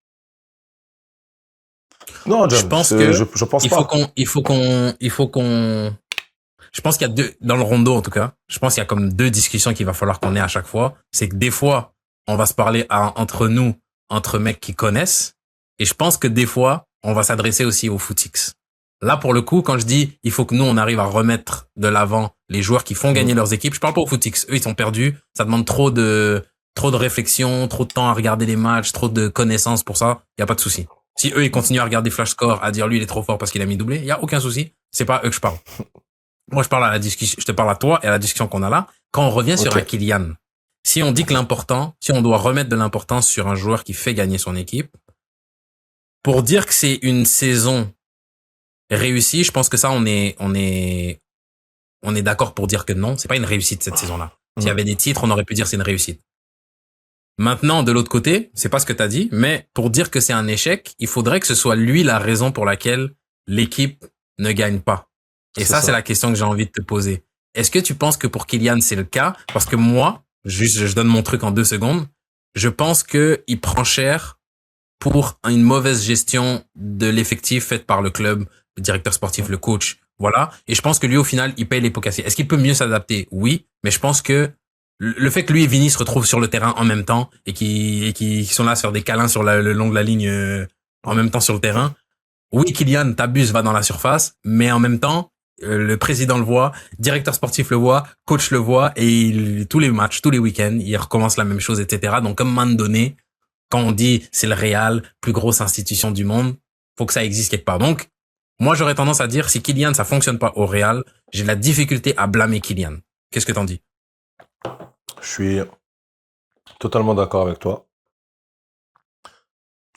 non, Je John, pense que je pense il pas. faut qu'on, je pense qu'il y a dans le rondo, en tout cas, je pense qu'il y a comme 2 discussions qu'il va falloir qu'on ait à chaque fois. C'est que des fois, on va se parler entre nous, entre mecs qui connaissent. Et je pense que des fois, on va s'adresser aussi aux footix. Là, pour le coup, quand je dis, il faut que nous, on arrive à remettre de l'avant les joueurs qui font gagner leurs équipes, je parle pas aux footix. Eux, ils sont perdus. Ça demande trop de réflexion, trop de temps à regarder les matchs, trop de connaissances pour ça. Il y a pas de souci. Si eux, ils continuent à regarder Flash Score, à dire lui, il est trop fort parce qu'il a mis doublé, il y a aucun souci. C'est pas eux que je parle. Moi, je parle à la discussion, je te parle à toi et à la discussion qu'on a là. Quand on revient sur Ok. un Kylian, si on dit que si on doit remettre de l'importance sur un joueur qui fait gagner son équipe, pour dire que c'est une saison réussie, je pense que ça, on est d'accord pour dire que non, c'est pas une réussite cette saison-là. S'il y avait des titres, on aurait pu dire c'est une réussite. Maintenant, de l'autre côté, c'est pas ce que t'as dit, mais pour dire que c'est un échec, il faudrait que ce soit lui la raison pour laquelle l'équipe ne gagne pas. Et ça, c'est la question que j'ai envie de te poser. Est-ce que tu penses que pour Kylian, c'est le cas? Parce que moi, juste, je donne mon truc en 2 secondes. Je pense que il prend cher pour une mauvaise gestion de l'effectif faite par le club, le directeur sportif, le coach. Voilà. Et je pense que lui, au final, il paye les pots cassés. Est-ce qu'il peut mieux s'adapter? Oui. Mais je pense que le fait que lui et Vinny se retrouvent sur le terrain en même temps et qui sont là à se faire des câlins sur le long de la ligne en même temps sur le terrain. Oui, Kylian, t'abuses, va dans la surface, mais en même temps, le président le voit, directeur sportif le voit, coach le voit et tous les matchs, tous les week-ends, il recommence la même chose, etc. Donc, comme un moment donné, quand on dit c'est le Real, plus grosse institution du monde, faut que ça existe quelque part. Donc, moi, j'aurais tendance à dire si Kylian, ça fonctionne pas au Real, j'ai la difficulté à blâmer Kylian. Qu'est-ce que t'en dis? Je suis totalement d'accord avec toi.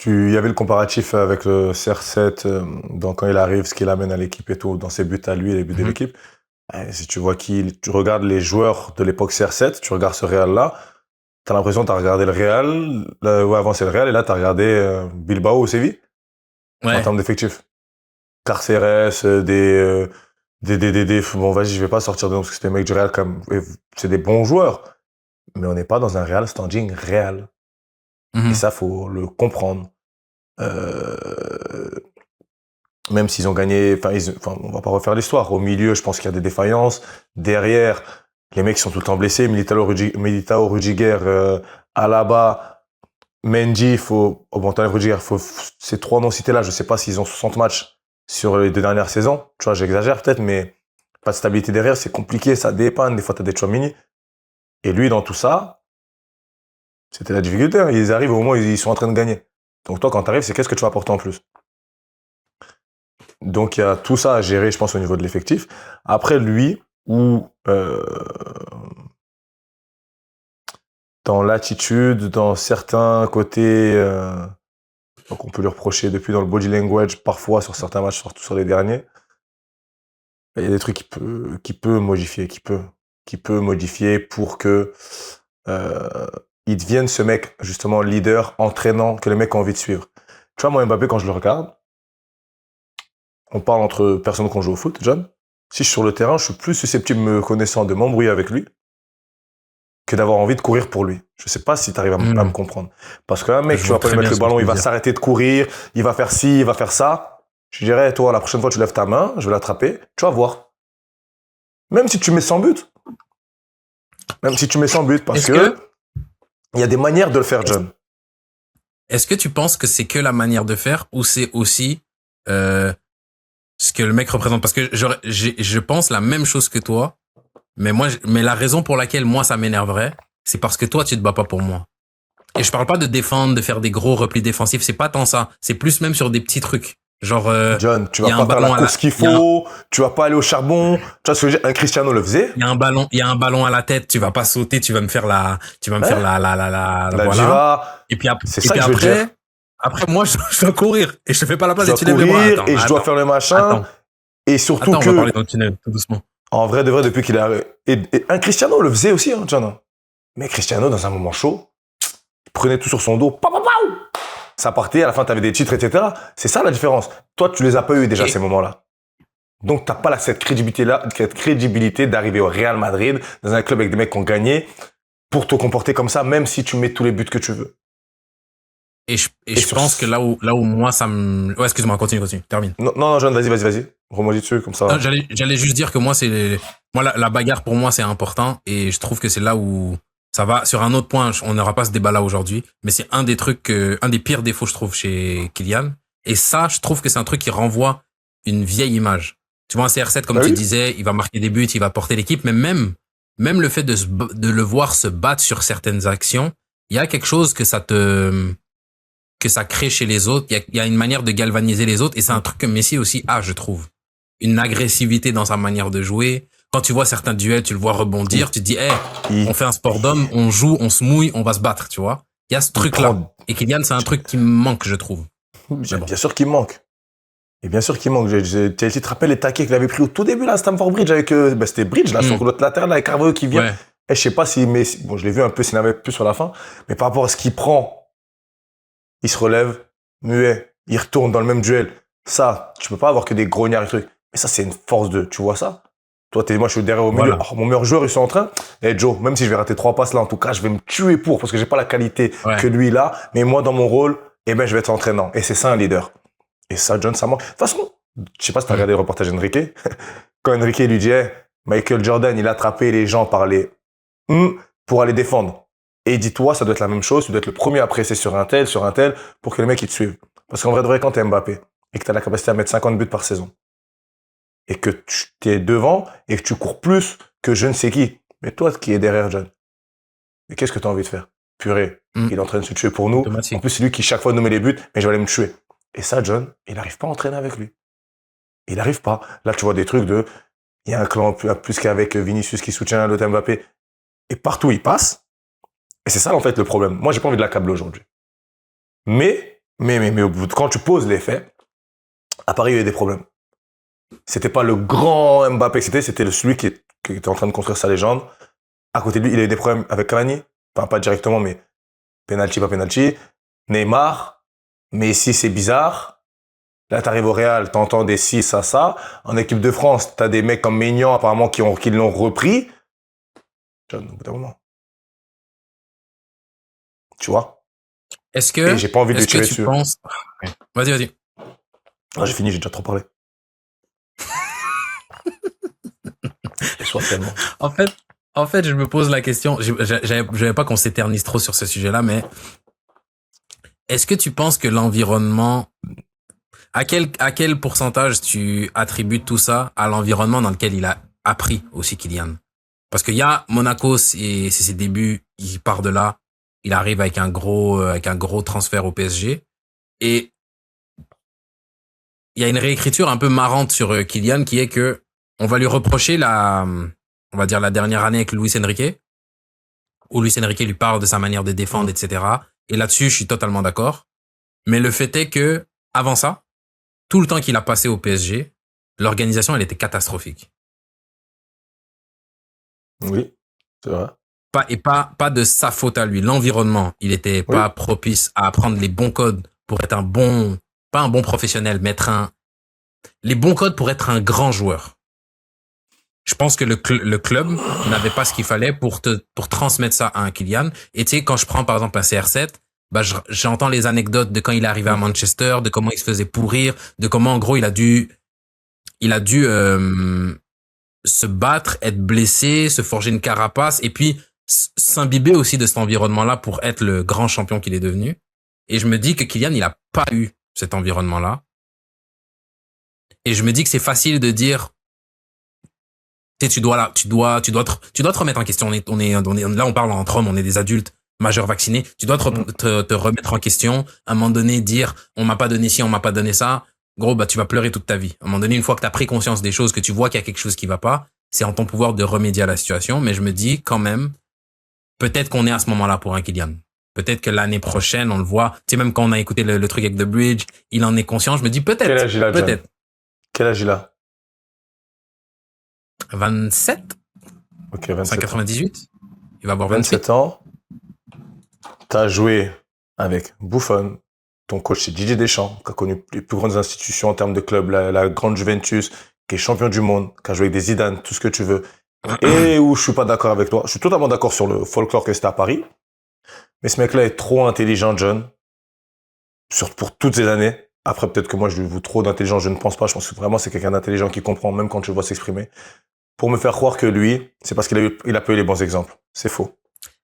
Il y avait le comparatif avec le CR7, quand il arrive, ce qu'il amène à l'équipe et tout, dans ses buts à lui et les buts de l'équipe. Si tu vois tu regardes les joueurs de l'époque CR7, tu regardes ce Real-là, t'as l'impression que t'as regardé le Real, avant c'est le Real, et là t'as regardé Bilbao ou Séville, en termes d'effectifs. Carceres, bon vas-y, je vais pas sortir de nom parce que c'est des mecs du Real comme, c'est des bons joueurs, mais on n'est pas dans un Real standing Real. Et ça, faut le comprendre. Même s'ils ont gagné, on va pas refaire l'histoire. Au milieu, je pense qu'il y a des défaillances. Derrière, les mecs sont tout le temps blessés. Militao, Rudiger, Alaba, Mendy, t'enlèves Rudiger, ces 3 noms cités là, je sais pas s'ils ont 60 matchs sur les 2 dernières saisons. Tu vois, j'exagère peut-être, mais pas de stabilité derrière, c'est compliqué, ça dépanne. Des fois, t'as des Tchouaméni. Et lui, dans tout ça, c'était la difficulté. Hein. Ils arrivent au moment où ils sont en train de gagner. Donc toi, quand tu arrives, c'est qu'est-ce que tu vas apporter en plus. Donc il y a tout ça à gérer, je pense, au niveau de l'effectif. Après, lui, dans l'attitude, dans certains côtés, donc on peut lui reprocher depuis dans le body language, parfois sur certains matchs, surtout sur les derniers, il y a des trucs qu'il peut modifier pour que il devienne ce mec, justement, leader, entraînant, que les mecs ont envie de suivre. Tu vois, moi, Mbappé, quand je le regarde, on parle entre personnes qui ont joué au foot, John. Si je suis sur le terrain, je suis plus susceptible, me connaissant, de m'embrouiller avec lui que d'avoir envie de courir pour lui. Je sais pas si tu arrives à me comprendre. Parce qu'un mec, tu vas pas lui mettre le ballon, il va s'arrêter de courir, il va faire ci, il va faire ça. Je dirais, toi, la prochaine fois, tu lèves ta main, je vais l'attraper, tu vas voir. Même si tu mets 100 buts, Même si tu mets 100 buts, parce Est-ce que que, il y a des manières de le faire, John. est-ce que tu penses que c'est que la manière de faire ou c'est aussi ce que le mec représente? Parce que je pense la même chose que toi, mais mais la raison pour laquelle moi ça m'énerverait, c'est parce que toi tu te bats pas pour moi. Et je parle pas de défendre, de faire des gros replis défensifs, c'est pas tant ça. C'est plus même sur des petits trucs. Genre, John, tu il y vas a un pas faire la ballon course qu'il il y a un- faut, tu vas pas aller au charbon. Tu vois ce que je veux dire? Un Cristiano le faisait. il y a un ballon à la tête, tu vas pas sauter, tu vas me faire tu vas me faire Hein? La voilà. diva. Et puis, C'est et ça puis que je veux dire. après moi, je dois courir et je te fais pas la Je place et dois tu lèves les bras. courir et je dois faire le machin. Attends, Et surtout attends, on va que, parler dans le tunnel, tout doucement. en vrai de vrai, depuis qu'il a, et un Cristiano le faisait aussi, hein, John. Mais Cristiano, dans un moment chaud, il prenait tout sur son dos. Pa, pa, pa, ça partait, à la fin, tu avais des titres, etc. C'est ça la différence. Toi, tu les as pas eu déjà, Et, ces moments-là. Donc, t'as pas cette crédibilité d'arriver au Real Madrid, dans un club avec des mecs qui ont gagné, pour te comporter comme ça, même si tu mets tous les buts que tu veux. et je pense que là où moi ça me, ouais, excuse-moi, continue, termine. Non, non, John, vas-y. Remodis dessus, comme ça. Non, j'allais juste dire que moi moi la bagarre pour moi c'est important et je trouve que c'est là où ça va sur un autre point. On n'aura pas ce débat là aujourd'hui, mais c'est un des trucs, un des pires défauts je trouve chez Kylian. Et ça, je trouve que c'est un truc qui renvoie une vieille image. Tu vois, un CR7 comme Bah tu oui. disais, il va marquer des buts, il va porter l'équipe, mais même le fait de le voir se battre sur certaines actions, il y a quelque chose que ça crée chez les autres. Il y a une manière de galvaniser les autres et c'est un truc que Messi aussi a, je trouve. Une agressivité dans sa manière de jouer. Quand tu vois certains duels, tu le vois rebondir, tu te dis, hey, Il, on fait un sport d'homme, on joue, on se mouille, on va se battre, tu vois. Il y a ce il truc-là. prend, Et Kylian, c'est un truc qui me manque, je trouve. Mais bon. bien sûr qu'il manque. Et bien sûr qu'il manque. Tu te rappelles les taquets qu'il avait pris au tout début, là, à Stamford Bridge, avec, c'était Bridge, là, sur l'autre latéral, avec Carvalho qui vient. Ouais. Et je sais pas si, mais, bon, je l'ai vu un peu, s'il n'avait plus sur la fin, mais par rapport à ce qu'il prend, il se relève, muet, il retourne dans le même duel. Ça, tu peux pas avoir que des grognards et trucs. Mais ça, c'est une force de, tu vois ça? Toi, moi, je suis derrière au milieu. Voilà. Oh, mon meilleur joueur, ils sont en train. Eh, Joe, même si je vais rater 3 passes là, en tout cas, je vais me tuer pour, parce que j'ai pas la qualité Ouais. que lui là. Mais moi, dans mon rôle, eh ben, je vais être entraînant. Et c'est ça, un leader. Et ça, John, ça manque. De toute façon, je sais pas si t'as regardé le reportage d'Enrique. Quand Enrique lui dit, hey, Michael Jordan, il a attrapé les gens par les pour aller défendre. Et il dit, toi, ça doit être la même chose. Tu dois être le premier à presser sur un tel, pour que les mecs, ils te suivent. Parce qu'en vrai de vrai, quand t'es Mbappé, et que t'as la capacité à mettre 50 buts par saison, et que tu t'es devant, et que tu cours plus que je ne sais qui. Mais toi, qui est derrière, John, mais qu'est-ce que t'as envie de faire? Purée, il est en train de se tuer pour nous. Automatique. En plus, c'est lui qui, chaque fois, nous met les buts, mais je vais aller me tuer. Et ça, John, il n'arrive pas à entraîner avec lui. Il n'arrive pas. Là, tu vois des trucs de, il y a un clan plus qu'avec Vinicius qui soutient l'autre Mbappé. Et partout, il passe. Et c'est ça, en fait, le problème. Moi, j'ai pas envie de l'accabler aujourd'hui. Mais, au bout quand tu poses les faits, à Paris, il y a eu des problèmes. C'était pas le grand Mbappé que c'était celui qui était en train de construire sa légende. À côté de lui, il a eu des problèmes avec Cavani. Enfin, pas directement, mais penalty, pas penalty. Neymar. Messi, c'est bizarre. Là, t'arrives au Real, t'entends des 6 à ça. En équipe de France, t'as des mecs comme Maignan, apparemment, qui l'ont repris. John, au bout d'un moment. Tu vois? Est-ce que, Et j'ai pas envie de lui est-ce que tirer tu dessus. penses, ouais. Vas-y. Ah, j'ai fini, j'ai déjà trop parlé. Je sois tellement. En fait, je me pose la question, j'avais pas qu'on s'éternise trop sur ce sujet-là, mais est-ce que tu penses que l'environnement, à quel pourcentage tu attribues tout ça à l'environnement dans lequel il a appris aussi Kylian? Parce qu'il y a Monaco, c'est ses débuts, il part de là, il arrive avec un gros transfert au PSG, et il y a une réécriture un peu marrante sur Kylian qui est que on va lui reprocher on va dire la dernière année avec Luis Enrique, où Luis Enrique lui parle de sa manière de défendre, etc. Et là-dessus, je suis totalement d'accord. Mais le fait est que, avant ça, tout le temps qu'il a passé au PSG, l'organisation, elle était catastrophique. Oui, c'est vrai. Pas de sa faute à lui. L'environnement, il était pas propice à apprendre les bons codes pour être pas un bon professionnel, mais les bons codes pour être un grand joueur. Je pense que le club n'avait pas ce qu'il fallait pour transmettre ça à un Kylian. Et tu sais, quand je prends par exemple un CR7, bah j'entends les anecdotes de quand il est arrivé à Manchester, de comment il se faisait pourrir, de comment en gros il a dû se battre, être blessé, se forger une carapace, et puis s'imbiber aussi de cet environnement-là pour être le grand champion qu'il est devenu. Et je me dis que Kylian, il a pas eu cet environnement-là. Et je me dis que c'est facile de dire, tu dois te remettre en question. Là, on parle entre hommes, on est des adultes majeurs vaccinés. Tu dois te remettre en question. À un moment donné, dire, on m'a pas donné ci, on m'a pas donné ça. Gros, bah, tu vas pleurer toute ta vie. À un moment donné, une fois que tu as pris conscience des choses, que tu vois qu'il y a quelque chose qui va pas, c'est en ton pouvoir de remédier à la situation. Mais je me dis, quand même, peut-être qu'on est à ce moment-là pour un Kylian. Peut-être que l'année prochaine, on le voit. Tu sais, même quand on a écouté le truc avec The Bridge, il en est conscient. Je me dis, peut-être. Quel âge il a, John? Peut-être. Quel âge il a? 27? Ok, 27 198? Il va avoir 27 ans. T'as joué avec Buffon. Ton coach, c'est Didier Deschamps, qui a connu les plus grandes institutions en termes de club, la grande Juventus, qui est champion du monde, qui a joué avec des Zidane, tout ce que tu veux. Et où je suis pas d'accord avec toi. Je suis totalement d'accord sur le folklore que c'était à Paris. Mais ce mec-là est trop intelligent, John. Pour toutes ces années. Après, peut-être que moi, je lui voue trop d'intelligence. Je ne pense pas. Je pense que vraiment, c'est quelqu'un d'intelligent qui comprend, même quand tu le vois s'exprimer. Pour me faire croire que lui, c'est parce qu'il a pas eu les bons exemples. C'est faux.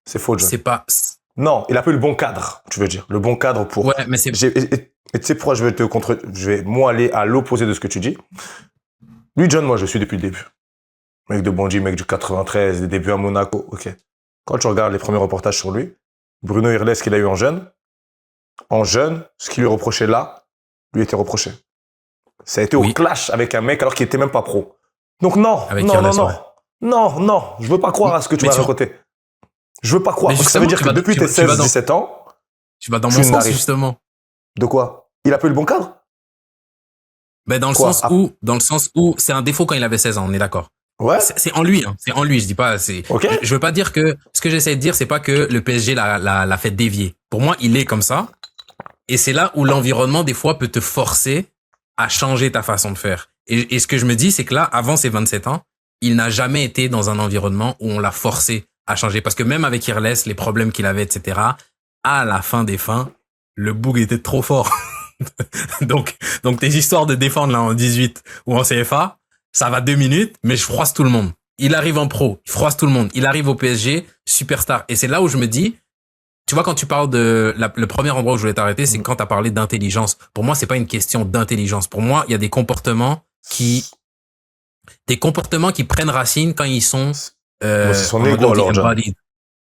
C'est faux, John. C'est pas... Non, il a pas eu le bon cadre, tu veux dire. Le bon cadre pour... Ouais, mais c'est... Et tu sais pourquoi je vais, moi, aller à l'opposé de ce que tu dis. Lui, John, moi, je suis depuis le début. Mec de Bondy, mec du 93, des débuts à Monaco, ok. Quand tu regardes les premiers reportages sur lui, Bruno Irles qu'il a eu en jeune, ce qu'il lui reprochait là, lui était reproché. Ça a été au clash avec un mec alors qu'il était même pas pro. Donc non, je veux pas croire à ce que tu m'as raconté. Je veux pas croire, parce que ça veut dire que depuis tes 16-17 ans... Tu vas dans mon sens, justement. De quoi? Il a pas eu le bon cadre? Ben dans le sens où c'est un défaut quand il avait 16 ans, on est d'accord. Ouais. C'est en lui, hein. C'est en lui, je dis pas, okay. Je veux pas dire que, ce que j'essaie de dire, c'est pas que le PSG l'a fait dévier. Pour moi, il est comme ça. Et c'est là où l'environnement, des fois, peut te forcer à changer ta façon de faire. Et ce que je me dis, c'est que là, avant ses 27 ans, il n'a jamais été dans un environnement où on l'a forcé à changer. Parce que même avec Irles, les problèmes qu'il avait, etc., à la fin des fins, le boug était trop fort. donc tes histoires de défendre là en 18 ou en CFA, ça va 2 minutes, mais je froisse tout le monde. Il arrive en pro, il froisse tout le monde. Il arrive au PSG, superstar. Et c'est là où je me dis, tu vois, quand tu parles de le premier endroit où je voulais t'arrêter, c'est quand tu as parlé d'intelligence. Pour moi, c'est pas une question d'intelligence. Pour moi, il y a des comportements qui prennent racine quand ils sont son ego, alors,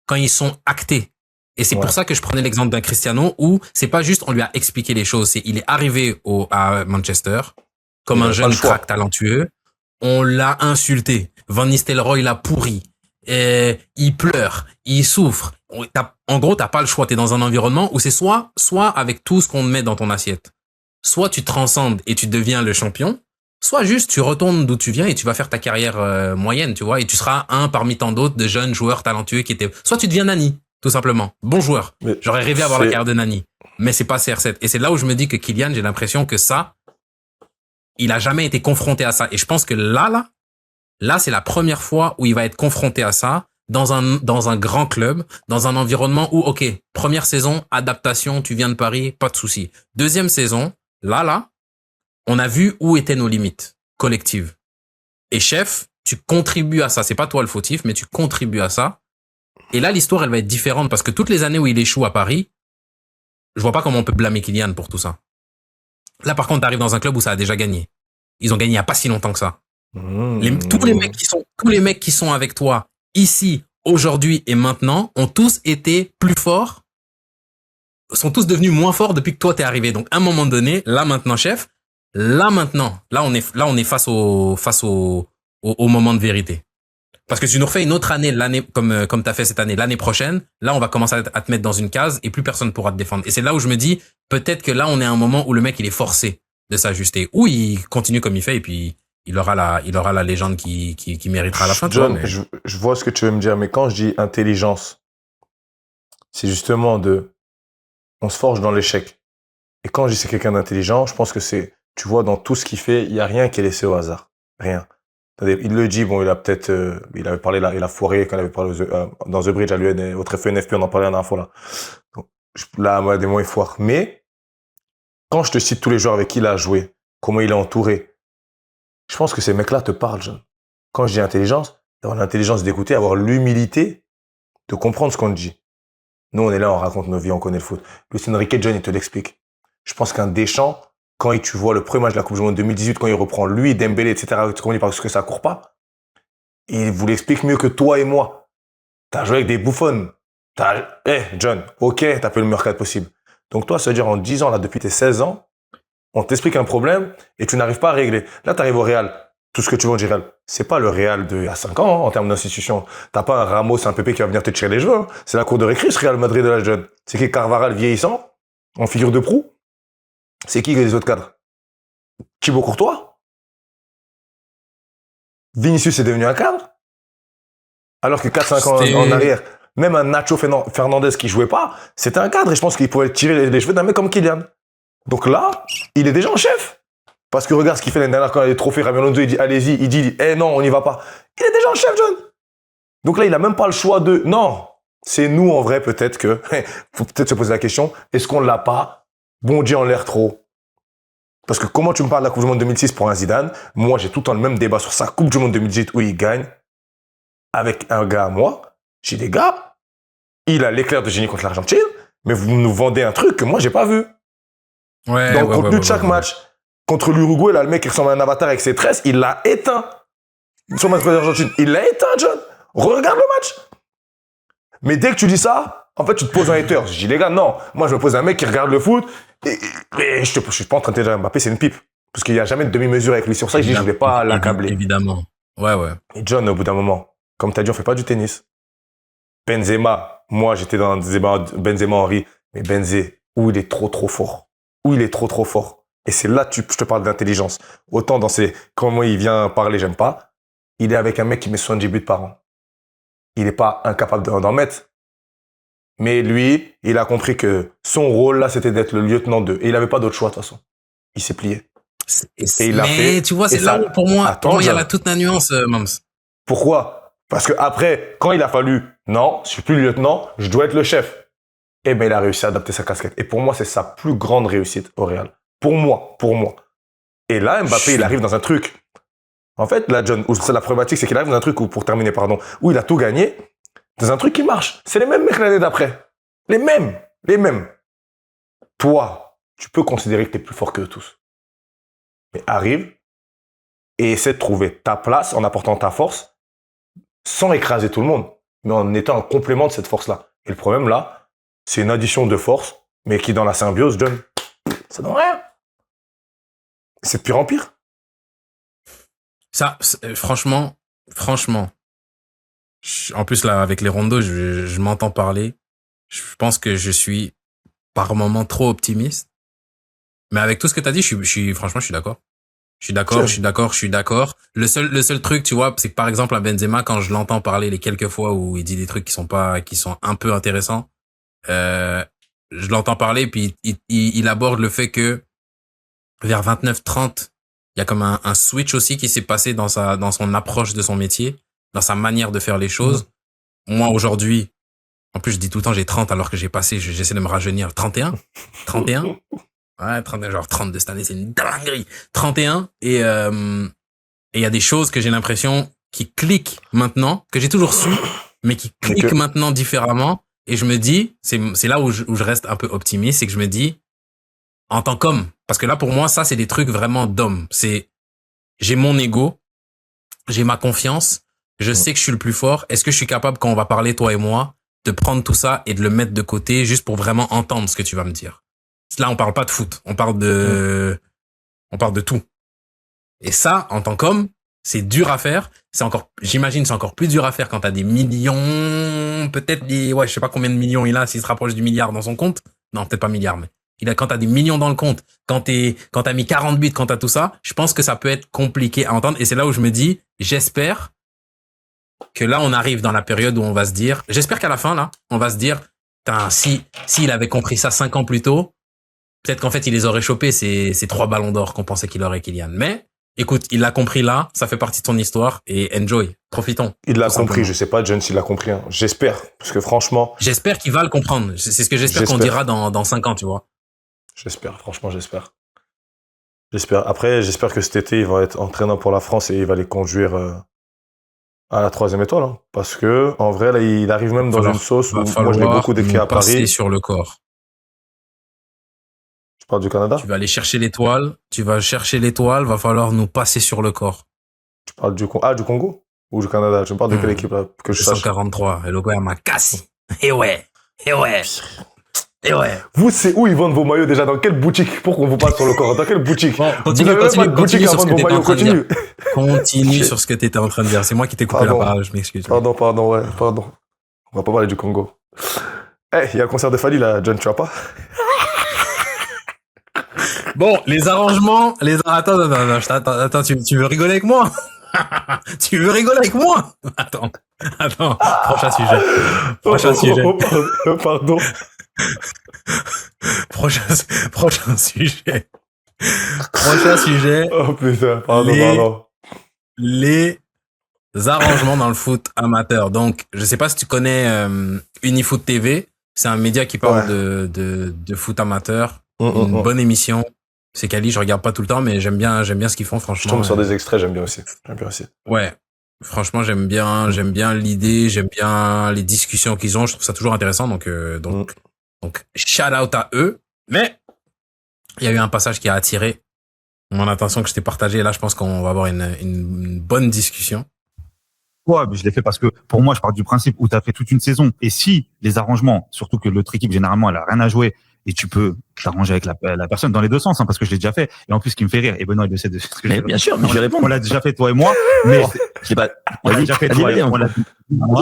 quand ils sont actés. Et c'est pour ça que je prenais l'exemple d'un Cristiano où c'est pas juste on lui a expliqué les choses, c'est il est arrivé à Manchester comme un jeune crack talentueux, on l'a insulté, Van Nistelrooy l'a pourri, et il pleure, il souffre. En gros, t'as pas le choix, t'es dans un environnement où c'est soit avec tout ce qu'on met dans ton assiette, soit tu transcendes et tu deviens le champion, soit juste tu retournes d'où tu viens et tu vas faire ta carrière moyenne, tu vois, et tu seras un parmi tant d'autres de jeunes joueurs talentueux qui étaient, soit tu deviens Nani. Tout simplement. Bon joueur. J'aurais rêvé avoir la carrière de Nani. Mais c'est pas CR7. Et c'est là où je me dis que Kylian, j'ai l'impression que ça, il a jamais été confronté à ça. Et je pense que là, c'est la première fois où il va être confronté à ça dans un grand club, dans un environnement où, ok, première saison, adaptation, tu viens de Paris, pas de souci. Deuxième saison, là, on a vu où étaient nos limites collectives. Et chef, tu contribues à ça. C'est pas toi le fautif, mais tu contribues à ça. Et là, l'histoire, elle va être différente parce que toutes les années où il échoue à Paris, je vois pas comment on peut blâmer Kylian pour tout ça. Là, par contre, t'arrives dans un club où ça a déjà gagné. Ils ont gagné il y a pas si longtemps que ça. Tous les mecs qui sont avec toi ici, aujourd'hui et maintenant, ont tous été plus forts, sont tous devenus moins forts depuis que toi t'es arrivé. Donc, à un moment donné, là maintenant, chef, là on est face au moment de vérité. Parce que tu nous refais une autre année, comme t'as fait cette année, l'année prochaine, là, on va commencer à te mettre dans une case et plus personne pourra te défendre. Et c'est là où je me dis, peut-être que là, on est à un moment où le mec, il est forcé de s'ajuster. Ou il continue comme il fait et puis il aura la légende qui méritera à la fin. John, je vois ce que tu veux me dire, mais quand je dis intelligence, c'est justement on se forge dans l'échec. Et quand je dis c'est quelqu'un d'intelligent, je pense que tu vois, dans tout ce qu'il fait, il y a rien qui est laissé au hasard. Rien. Il le dit, bon, il a peut-être, il avait parlé là, il a foiré quand il avait parlé dans The Bridge à l'UN, au trèfle NFP, on en parlait la dernière fois là. Donc, là, moi, des mots, il foire. Mais, quand je te cite tous les joueurs avec qui il a joué, comment il est entouré, je pense que ces mecs-là te parlent, John. Quand je dis intelligence, avoir l'intelligence d'écouter, avoir l'humilité de comprendre ce qu'on te dit. Nous, on est là, on raconte nos vies, on connaît le foot. Luis Enrique, John, il te l'explique. Je pense qu'un Deschamps, quand tu vois le premier match de la Coupe du Monde 2018, quand il reprend lui, Dembélé, etc., parce que ça court pas, il vous l'explique mieux que toi et moi. T'as joué avec des bouffons. John, ok, t'as fait le meilleur cadre possible. Donc toi, ça veut dire en 10 ans, là, depuis tes 16 ans, on t'explique un problème et tu n'arrives pas à régler. Là, t'arrives au Real. Tout ce que tu veux du Real, c'est pas le Real d'il y a 5 ans, en termes d'institution. T'as pas un Ramos, un Pepe qui va venir te tirer les cheveux. C'est la cour de récré, ce Real Madrid de la jeune. C'est qui Carvajal vieillissant, en figure de proue. C'est qui les autres cadres? Thibaut Courtois? Vinicius est devenu un cadre? Alors que 4-5 ans en arrière, même un Nacho Fernandez qui jouait pas, c'était un cadre et je pense qu'il pouvait tirer les cheveux d'un mec comme Kylian. Donc là, il est déjà en chef. Parce que regarde ce qu'il fait l'année dernière quand il a les trophées. Rami Alonso, il dit allez-y, il dit non, on n'y va pas. Il est déjà en chef, John. Donc là, il a même pas le choix de non. C'est nous en vrai peut-être que faut peut-être se poser la question est-ce qu'on l'a pas bondi en l'air trop? Parce que comment tu me parles de la Coupe du Monde 2006 pour un Zidane? Moi, j'ai tout le temps le même débat sur sa Coupe du Monde 2018 où il gagne avec un gars à moi. J'ai des gars, il a l'éclair de génie contre l'Argentine, mais vous nous vendez un truc que moi j'ai pas vu. Ouais, dans le contenu de chaque match. Contre l'Uruguay, là, le mec qui ressemble à un avatar avec ses tresses, il l'a éteint. Sur match de l'Argentine, il l'a éteint, John. Regarde le match. Mais dès que tu dis ça, en fait, tu te poses un hater. Je dis, les gars, non. Moi, je me pose un mec qui regarde le foot et je suis pas en train de dire Mbappé, c'est une pipe. Parce qu'il n'y a jamais de demi-mesure avec lui. Sur ça, je dis, je vais pas l'accabler. Évidemment. Ouais. Et John, au bout d'un moment, comme tu as dit, on fait pas du tennis. Benzema, moi, j'étais dans un débat Benzema-Henry, mais Benzé, où il est trop fort. Où il est trop fort. Et c'est là que je te parle d'intelligence. Autant dans comment il vient parler, j'aime pas. Il est avec un mec qui met 70 buts par an. Il n'est pas incapable d'en mettre. Mais lui, il a compris que son rôle, là, c'était d'être le lieutenant d'eux. Et il n'avait pas d'autre choix, de toute façon. Il s'est plié. Et il l'a fait. Mais tu vois, c'est là où, pour moi, il y a là toute la nuance, Mams. Pourquoi? Parce que après, quand il a fallu, non, je suis plus le lieutenant, je dois être le chef. Eh ben, il a réussi à adapter sa casquette. Et pour moi, c'est sa plus grande réussite au Real. Pour moi. Et là, Mbappé, il arrive dans un truc. En fait, là, John, c'est la problématique, c'est qu'il arrive dans un truc où, pour terminer, où il a tout gagné, dans un truc qui marche. C'est les mêmes mecs l'année d'après. Les mêmes. Toi, tu peux considérer que t'es plus fort que eux tous. Mais arrive et essaie de trouver ta place en apportant ta force, sans écraser tout le monde, mais en étant un complément de cette force-là. Et le problème, là, c'est une addition de force, mais qui, dans la symbiose, John, ça donne rien. C'est de pire en pire. Ça, franchement, en plus là, avec les rondos, je m'entends parler. Je pense que je suis par moments trop optimiste. Mais avec tout ce que t'as dit, franchement, je suis d'accord. Je suis d'accord. Le seul truc, tu vois, c'est que par exemple, à Benzema, quand je l'entends parler les quelques fois où il dit des trucs qui sont un peu intéressants, je l'entends parler, puis il aborde le fait que vers 29-30, il y a comme un switch aussi qui s'est passé dans son approche de son métier, dans sa manière de faire les choses. Moi, aujourd'hui, en plus, je dis tout le temps, j'ai 30 alors que j'essaie de me rajeunir. 31? Ouais, 31, genre 32 cette année, c'est une dinguerie. 31, et il y a des choses que j'ai l'impression qui cliquent maintenant, que j'ai toujours su, mais qui cliquent maintenant différemment. Et je me dis, c'est là où je reste un peu optimiste, c'est que je me dis, en tant qu'homme, parce que là, pour moi, ça, c'est des trucs vraiment d'homme. J'ai mon ego, j'ai ma confiance, je sais que je suis le plus fort. Est-ce que je suis capable, quand on va parler, toi et moi, de prendre tout ça et de le mettre de côté juste pour vraiment entendre ce que tu vas me dire? Là, on parle pas de foot, on parle de tout. Et ça, en tant qu'homme, c'est dur à faire. J'imagine, c'est encore plus dur à faire quand t'as des millions, peut-être je sais pas combien de millions il a, s'il se rapproche du milliard dans son compte. Non, peut-être pas milliard, mais quand t'as des millions dans le compte, quand t'as mis 40 buts, quand t'as tout ça, je pense que ça peut être compliqué à entendre. Et c'est là où je me dis, j'espère que là, on arrive dans la période où on va se dire, j'espère qu'à la fin, là, on va se dire, s'il avait compris ça 5 ans plus tôt, peut-être qu'en fait, il les aurait chopés, ces 3 ballons d'or qu'on pensait qu'il aurait, Kylian. Mais, écoute, il l'a compris là, ça fait partie de son histoire, et enjoy, profitons. Il l'a compris, je sais pas, John, s'il l'a compris, hein. J'espère, parce que franchement... J'espère qu'il va le comprendre, c'est ce que j'espère qu'on dira dans 5 ans, tu vois. J'espère, franchement, j'espère. Après, j'espère que cet été, il va être entraînant pour la France et il va les conduire À la 3e étoile, hein. Parce que, en vrai, là, il arrive même dans une sauce où Va moi, je l'ai falloir beaucoup décrit nous à passer Paris. sur le corps. Je parle du Tu Canada. vas aller chercher l'étoile, va falloir nous passer sur le corps. Je parle du Congo ou du Canada. Je me parle de quelle équipe, là, que je sache. 243, et le gars m'a cassé. Et ouais, et ouais, et ouais. Vous, c'est où ils vendent vos maillots déjà? Dans quelle boutique? Pour qu'on vous passe sur le corps? Dans quelle boutique? Bon, Vous avez même pas de boutique à vendre vos maillots. Continue. Continue sur ce que tu étais en train de dire. C'est moi qui t'ai coupé la parole, je m'excuse. Pardon, ouais, pardon. On va pas parler du Congo. Il y a le concert de Fali, là, John, tu vas pas? Bon, les arrangements, attends, tu veux rigoler avec moi? Tu veux rigoler avec moi? Attends, prochain sujet. Pardon. Prochain sujet. Oh putain, pardon. Les arrangements dans le foot amateur. Donc, je sais pas si tu connais Unifoot TV. C'est un média qui parle de foot amateur. Une bonne émission. C'est quali, je regarde pas tout le temps, mais j'aime bien ce qu'ils font, franchement. Je tombe sur des extraits, j'aime bien aussi. Ouais. Franchement, j'aime bien l'idée, j'aime bien les discussions qu'ils ont. Je trouve ça toujours intéressant. Donc, shout out à eux. Mais, il y a eu un passage qui a attiré mon attention que je t'ai partagé. Et là, je pense qu'on va avoir une bonne discussion. Ouais, mais je l'ai fait parce que pour moi, je pars du principe où tu as fait toute une saison. Et si les arrangements, surtout que l'autre équipe, généralement, elle a rien à jouer et tu peux t'arranger avec la personne dans les deux sens, hein, parce que je l'ai déjà fait. Et en plus, ce qui me fait rire, et Benoît, il le sait de ce que mais bien sûr, mais je vais répondre. On l'a déjà fait, toi et moi. Mais je sais pas. On l'a déjà fait, toi et moi. On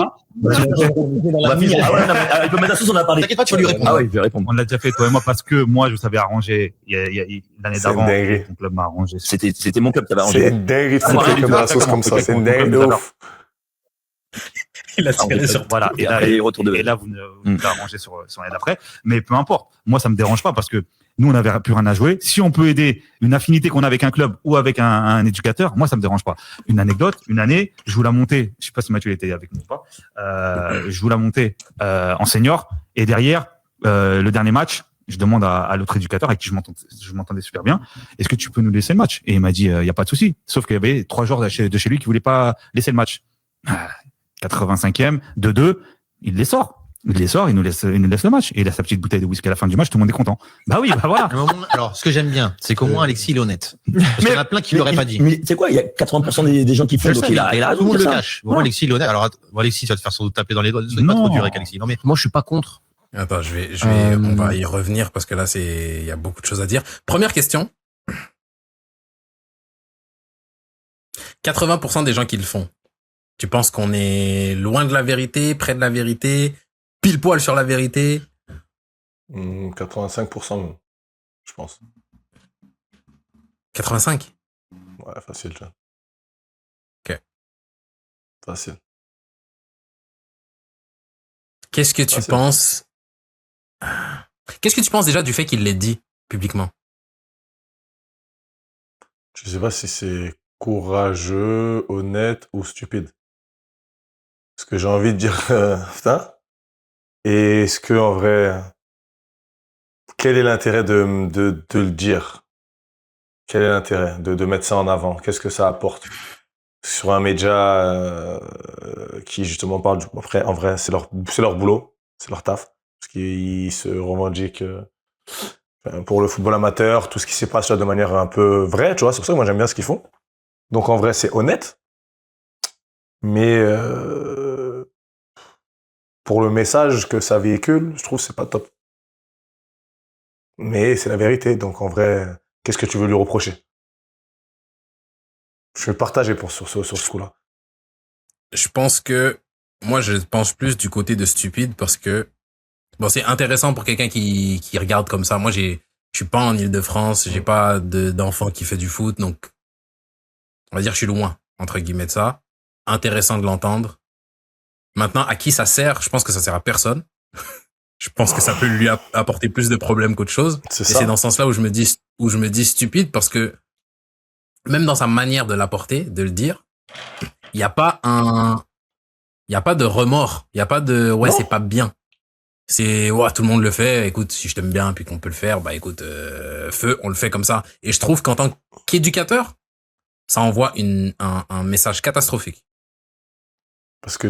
va finir. Ah ouais, non, mais avec le Metasus, on a parlé. T'inquiète pas, tu vas lui répondre. Ah oui, je vais répondre. On l'a déjà fait, toi et moi, parce que moi, je savais arranger. L'année d'avant, mon club m'a arrangé. C'était mon club qui avait arrangé. C'est une dinguerie de foutre le Metasus comme ça. C'est une dinguerie de ouf. Il a tiré sur voilà. Et là, vous arrangé sur l'année d'après. Mais peu importe. Moi, ça me dérange pas parce que nous, on n'avait plus rien à jouer. Si on peut aider une affinité qu'on a avec un club ou avec un éducateur, moi, ça me dérange pas. Une anecdote, une année, je joue la montée. Je sais pas si Mathieu était avec nous ou pas. Je joue la montée en senior. Et derrière, le dernier match, je demande à l'autre éducateur avec qui je m'entendais super bien, est-ce que tu peux nous laisser le match? Et il m'a dit, il y a pas de souci. Sauf qu'il y avait 3 joueurs de chez lui qui voulaient pas laisser le match. 85e, 2-2, il les sort. Il nous laisse le match. Et il a sa petite bouteille de whisky à la fin du match, tout le monde est content. Bah oui, bah voilà. Alors, ce que j'aime bien, c'est qu'au moins Alexis, il est honnête. Parce qu'il y en a plein qui l'auraient pas dit. Mais tu sais quoi, il y a 80% des gens qui font, donc il a raison. Tout le monde le cache. Bon, Alexis, il est honnête. Alors, Alexis, tu vas te faire sans doute taper dans les doigts. C'est pas trop dur avec Alexis. Non, mais moi, je suis pas contre. Attends, on va y revenir parce que là, il y a beaucoup de choses à dire. Première question. 80% des gens qui le font. Tu penses qu'on est loin de la vérité, près de la vérité, pile poil sur la vérité? 85%, je pense. 85? Ouais, facile, John. Ok. Facile. Qu'est-ce que tu penses? Qu'est-ce que tu penses déjà du fait qu'il l'ait dit publiquement? Je sais pas si c'est courageux, honnête ou stupide. Ce que j'ai envie de dire, putain. Et est-ce que, en vrai, quel est l'intérêt de le dire? Quel est l'intérêt de mettre ça en avant? Qu'est-ce que ça apporte? Sur un média qui, justement, parle du... Après, en vrai, c'est leur boulot, c'est leur taf. Parce qu'ils se revendiquent pour le football amateur, tout ce qui se passe de manière un peu vraie, tu vois. C'est pour ça que moi, j'aime bien ce qu'ils font. Donc, en vrai, c'est honnête. Mais pour le message que ça véhicule, je trouve que c'est pas top. Mais c'est la vérité. Donc, en vrai, qu'est-ce que tu veux lui reprocher? Je vais partager sur ce coup-là. Je pense que moi, je pense plus du côté de stupide parce que bon, c'est intéressant pour quelqu'un qui regarde comme ça. Moi, je suis pas en Île-de-France, j'ai pas d'enfant qui fait du foot, donc on va dire que je suis loin entre guillemets de ça. Intéressant de l'entendre. Maintenant, à qui ça sert? Je pense que ça sert à personne. Je pense que ça peut lui apporter plus de problèmes qu'autre chose. Et c'est dans ce sens-là où je me dis stupide parce que même dans sa manière de l'apporter, de le dire, il y a pas de remords, il y a pas de ouais, c'est pas bien. C'est ouais, tout le monde le fait, écoute, si je t'aime bien puis qu'on peut le faire, bah écoute, feu, on le fait comme ça. Et je trouve qu'en tant qu'éducateur, ça envoie un message catastrophique. Parce que,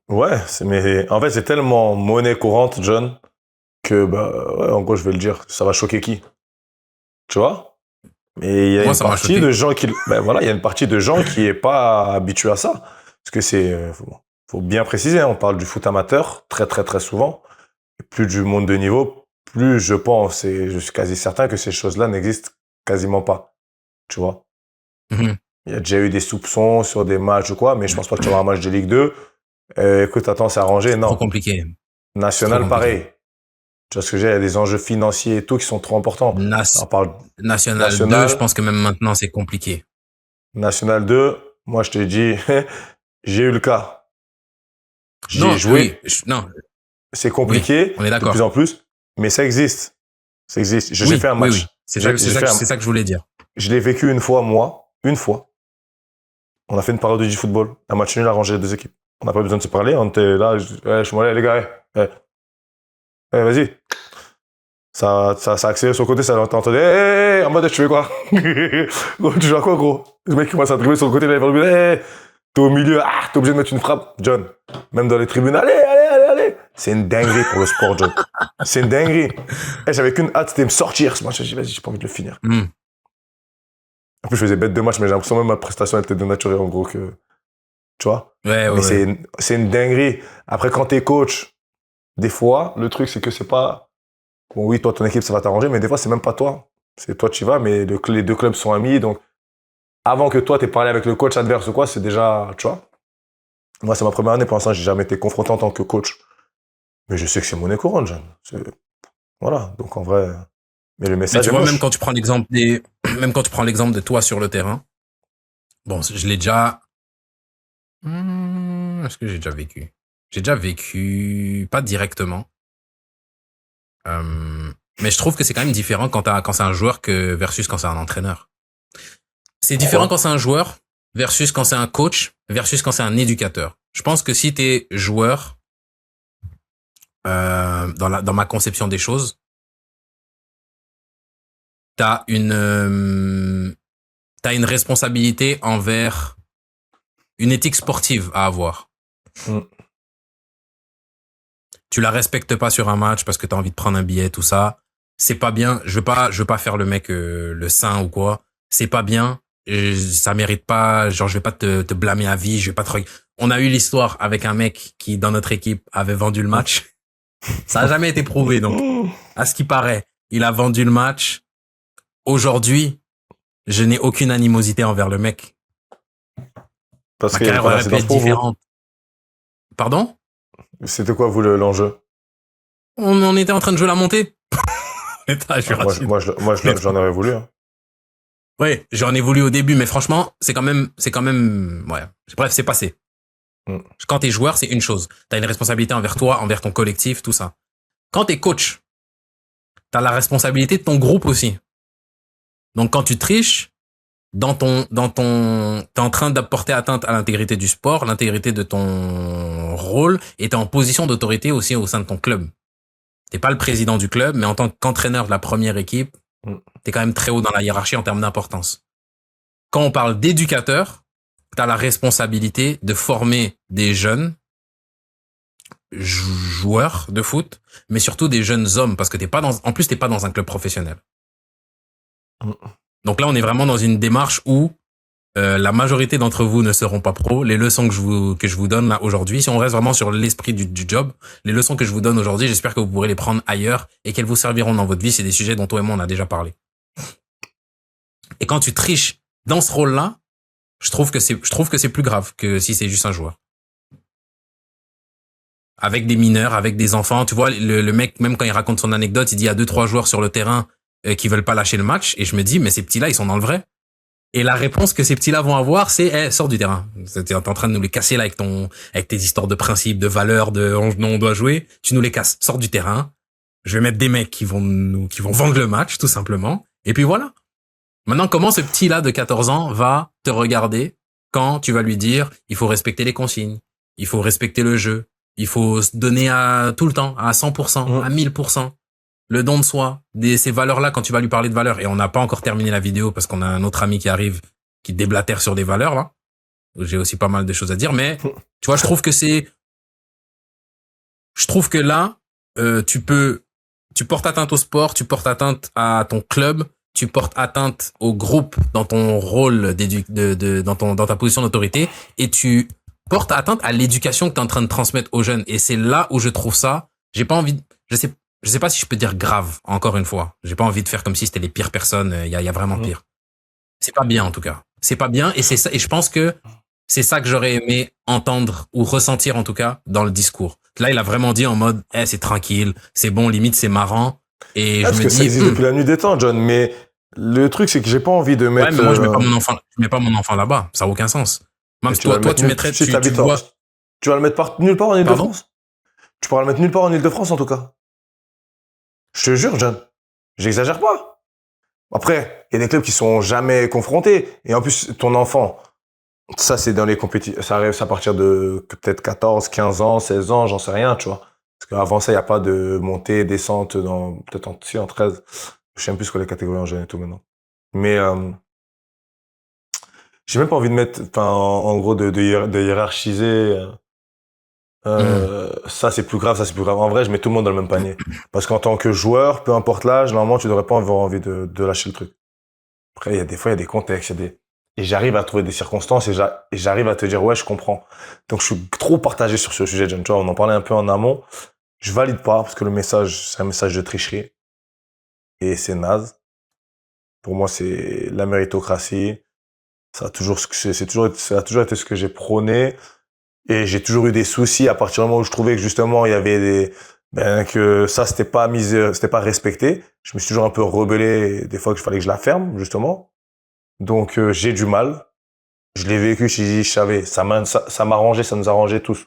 ouais, mais en fait, c'est tellement monnaie courante, John, que, ouais, en gros, je vais le dire, ça va choquer qui? Tu vois? Mais il y a Moi, une ça m'a partie choqué. de gens ben voilà, il y a une partie de gens qui est pas habituée à ça. Parce que faut bien préciser, hein, on parle du foot amateur très, très, très souvent. Et plus du monde de niveau, plus je pense, et je suis quasi certain que ces choses-là n'existent quasiment pas. Tu vois? Mhm. Il y a déjà eu des soupçons sur des matchs ou quoi, mais je pense pas que tu auras un match de Ligue 2. Écoute, attends, c'est arrangé. Trop Non. compliqué. C'est trop National, compliqué. pareil. Tu vois ce que j'ai? Il y a des enjeux financiers et tout qui sont trop importants. On parle National 2, je national, pense que même maintenant, c'est compliqué. national 2. Moi, je te dis, j'ai eu le cas. J'y ai Non, oui, joué. non, C'est oui, compliqué on est de plus d'accord. en plus, mais ça existe. Ça existe. J'ai Oui, fait un oui, match. oui. J'ai fait C'est ça que je voulais dire. je l'ai vécu une fois, moi. Une fois. On a fait une parodie du football. Un match nul arrangé les deux équipes. On n'a pas besoin de se parler. On était là. Je suis allé, les gars. Vas-y. Ça a accéléré sur le côté, ça l'entendait. En mode, tu fais quoi? Gros, tu joues à quoi, gros? Le mec commence à dribbler sur le côté, il est vers le but. T'es au milieu, t'es obligé de mettre une frappe. John, même dans les tribunes, allez. C'est une dinguerie pour le sport, John. C'est une dinguerie. J'avais qu'une hâte, c'était me sortir ce match. J'ai dit, vas-y, j'ai pas envie de le finir. Hmm. En plus, je faisais bête de match, mais j'ai l'impression même ma prestation était de nature, en gros, que, tu vois? Ouais, Mais ouais, ouais. c'est une dinguerie. Après, quand t'es coach, des fois, le truc, c'est que c'est pas, bon, oui, toi, ton équipe, ça va t'arranger, mais des fois, c'est même pas toi. C'est toi, tu y vas, mais les deux clubs sont amis. Donc, avant que toi, t'aies parlé avec le coach adverse ou quoi, c'est déjà, tu vois. Moi, c'est ma première année. Pour l'instant, j'ai jamais été confronté en tant que coach. Mais je sais que c'est monnaie courante, Jeanne. Voilà. Donc, en vrai, mais le Mais message tu est vois, même moche. quand tu prends l'exemple même quand tu prends l'exemple de toi sur le terrain, bon, je l'ai déjà, est-ce que j'ai déjà vécu? J'ai déjà vécu, pas directement, mais je trouve que c'est quand même différent quand c'est un joueur versus quand c'est un entraîneur. C'est différent Pourquoi? quand c'est un joueur versus quand c'est un coach versus quand c'est un éducateur. Je pense que si t'es joueur, dans ma conception des choses, t'as une responsabilité envers une éthique sportive à avoir. Mm. Tu la respectes pas sur un match parce que t'as envie de prendre un billet, tout ça. C'est pas bien. Je veux pas faire le mec, le saint ou quoi. C'est pas bien. Ça mérite pas, genre, je vais pas te blâmer à vie, je vais pas te... On a eu l'histoire avec un mec qui, dans notre équipe, avait vendu le match. Ça a jamais été prouvé, donc, à ce qui paraît, il a vendu le match. Aujourd'hui, je n'ai aucune animosité envers le mec. Parce Ma qu'il y avait carrière pas aurait pu d'incidence être pour vous. différente. Pardon? C'était quoi, vous, l'enjeu? On était en train de jouer la montée. Putain, je suis Moi, raciste. j'en aurais voulu. Hein. Ouais, j'en ai voulu au début, mais franchement, c'est quand même, ouais. Bref, c'est passé. Mm. Quand t'es joueur, c'est une chose. T'as une responsabilité envers toi, envers ton collectif, tout ça. Quand t'es coach, t'as la responsabilité de ton groupe aussi. Donc, quand tu triches, t'es en train d'apporter atteinte à l'intégrité du sport, l'intégrité de ton rôle, et t'es en position d'autorité aussi au sein de ton club. T'es pas le président du club, mais en tant qu'entraîneur de la première équipe, t'es quand même très haut dans la hiérarchie en termes d'importance. Quand on parle d'éducateur, t'as la responsabilité de former des jeunes joueurs de foot, mais surtout des jeunes hommes, parce que t'es pas dans un club professionnel. Donc là, on est vraiment dans une démarche où la majorité d'entre vous ne seront pas pros. Les leçons que je vous donne là aujourd'hui, si on reste vraiment sur l'esprit du job, les leçons que je vous donne aujourd'hui, j'espère que vous pourrez les prendre ailleurs et qu'elles vous serviront dans votre vie. C'est des sujets dont toi et moi on a déjà parlé. Et quand tu triches dans ce rôle-là, je trouve que c'est plus grave que si c'est juste un joueur. Avec des mineurs, avec des enfants, tu vois, le mec, même quand il raconte son anecdote, il dit il y a 2-3 joueurs sur le terrain qui veulent pas lâcher le match, et je me dis mais ces petits-là, ils sont dans le vrai. Et la réponse que ces petits-là vont avoir, c'est sors du terrain. T'es en train de nous les casser là avec tes histoires de principes, de valeurs, non, on doit jouer. Tu nous les casses. Sors du terrain. Je vais mettre des mecs qui vont vendre le match, tout simplement. Et puis voilà. Maintenant, comment ce petit-là de 14 ans va te regarder quand tu vas lui dire, il faut respecter les consignes, il faut respecter le jeu, il faut se donner tout le temps, à 100%, à 1000%. Le don de soi, ces valeurs-là, quand tu vas lui parler de valeurs, et on n'a pas encore terminé la vidéo parce qu'on a un autre ami qui arrive, qui déblatère sur des valeurs, là. où j'ai aussi pas mal de choses à dire, mais tu vois, je trouve que là, tu portes atteinte au sport, tu portes atteinte à ton club, tu portes atteinte au groupe dans ton rôle dans ta position d'autorité, et tu portes atteinte à l'éducation que tu es en train de transmettre aux jeunes. Et c'est là où je trouve ça, j'ai pas envie, je sais pas si je peux dire grave, encore une fois. J'ai pas envie de faire comme si c'était les pires personnes, il y a vraiment pire. C'est pas bien, en tout cas. C'est pas bien, et c'est ça, et je pense que c'est ça que j'aurais aimé entendre ou ressentir, en tout cas, dans le discours. Là, il a vraiment dit en mode, c'est tranquille, c'est bon, limite, c'est marrant. Et Parce que ça existe depuis la nuit des temps, John, mais le truc, c'est que j'ai pas envie de mettre... Ouais, mais moi, je mets pas mon enfant là-bas. Ça a aucun sens. Même si toi, tu mettrais, tu vas le mettre nulle part en Ile-de-France? Tu pourras le mettre nulle part en Ile-de-France, en tout cas. Je te jure, John. J'exagère pas. Après, il y a des clubs qui sont jamais confrontés. Et en plus, ton enfant, ça, c'est dans les compétitions, ça arrive à partir de peut-être 14, 15 ans, 16 ans, j'en sais rien, tu vois. Parce qu'avant ça, il n'y a pas de montée, descente peut-être en 13. Je sais même plus ce que les catégories en jeune et tout maintenant. Mais, j'ai même pas envie de mettre, en gros, de hiérarchiser, ça c'est plus grave, ça c'est plus grave. En vrai, je mets tout le monde dans le même panier. Parce qu'en tant que joueur, peu importe l'âge, normalement, tu devrais pas avoir envie de lâcher le truc. Après, il y a des fois, il y a des contextes, et j'arrive à trouver des circonstances et j'arrive à te dire, ouais, je comprends. Donc, je suis trop partagé sur ce sujet, John. Tu vois, on en parlait un peu en amont. Je valide pas parce que le message, c'est un message de tricherie. Et c'est naze. Pour moi, c'est la méritocratie. Ça a toujours été ce que j'ai prôné. Et j'ai toujours eu des soucis à partir du moment où je trouvais que justement, il y avait que ça, c'était pas respecté. Je me suis toujours un peu rebellé des fois qu'il fallait que je la ferme, justement. Donc, j'ai du mal. Je l'ai vécu, je savais, ça m'arrangeait, ça nous arrangeait tous.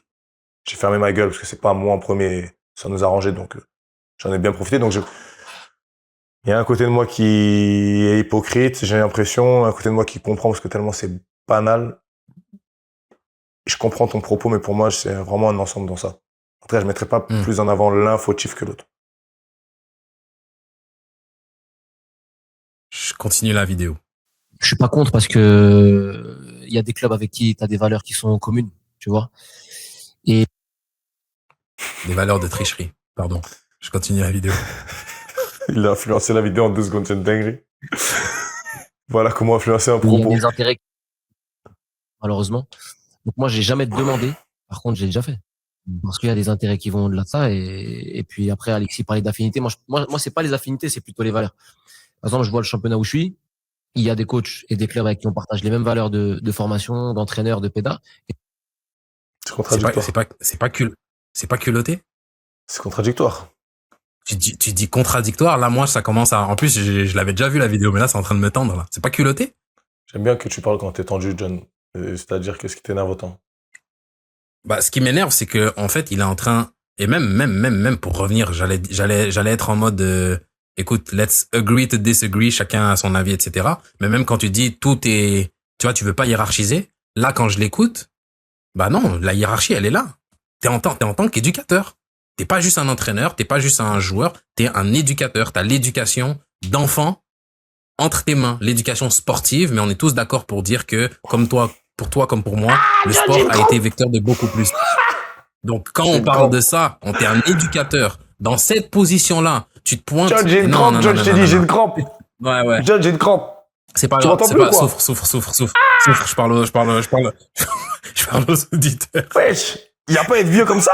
J'ai fermé ma gueule parce que c'est pas moi en premier, ça nous arrangeait, donc j'en ai bien profité. Donc, il y a un côté de moi qui est hypocrite, j'ai l'impression, un côté de moi qui comprend parce que tellement c'est banal. Je comprends ton propos, mais pour moi, c'est vraiment un ensemble dans ça. En tout cas, je mettrais pas plus en avant l'un fautif que l'autre. Je continue la vidéo. Je suis pas contre parce que il y a des clubs avec qui tu as des valeurs qui sont communes, tu vois. Et des valeurs de tricherie. Pardon. Je continue la vidéo. Il a influencé la vidéo en 2 secondes, c'est une dinguerie. Voilà comment influencer un propos. Il y a des intérêts, malheureusement. Donc moi, j'ai jamais demandé. Par contre, j'ai déjà fait. Parce qu'il y a des intérêts qui vont au-delà de ça. Et puis après, Alexis parlait d'affinités. Moi, c'est pas les affinités, c'est plutôt les valeurs. Par exemple, je vois le championnat où je suis. Il y a des coachs et des clubs avec qui on partage les mêmes valeurs de formation, d'entraîneur, de pédas. C'est contradictoire. C'est pas culotté? C'est contradictoire. Tu dis contradictoire. Là, moi, ça commence à, en plus, je l'avais déjà vu la vidéo, mais là, c'est en train de me tendre, là. C'est pas culotté? J'aime bien que tu parles quand t'es tendu, John. C'est-à-dire, qu'est-ce qui t'énerve autant? Bah, ce qui m'énerve, c'est que, en fait, il est en train, et même pour revenir, j'allais être en mode, écoute, let's agree to disagree, chacun a son avis, etc. Mais même quand tu dis tout est, tu vois, tu veux pas hiérarchiser, là, quand je l'écoute, bah non, la hiérarchie, elle est là. T'es en tant qu'éducateur. T'es pas juste un entraîneur, t'es pas juste un joueur, t'es un éducateur. T'as l'éducation d'enfant entre tes mains, l'éducation sportive, mais on est tous d'accord pour dire que, pour toi comme pour moi, le sport a été vecteur de beaucoup plus. Donc, quand on parle de ça, on t'es un éducateur. Dans cette position-là, tu te pointes. John, j'ai une crampe, John, je t'ai dit, j'ai une crampe. Ouais. John, j'ai une crampe. C'est pas grave, c'est pas, souffre. Je parle aux auditeurs. Wesh, y a pas à être vieux comme ça.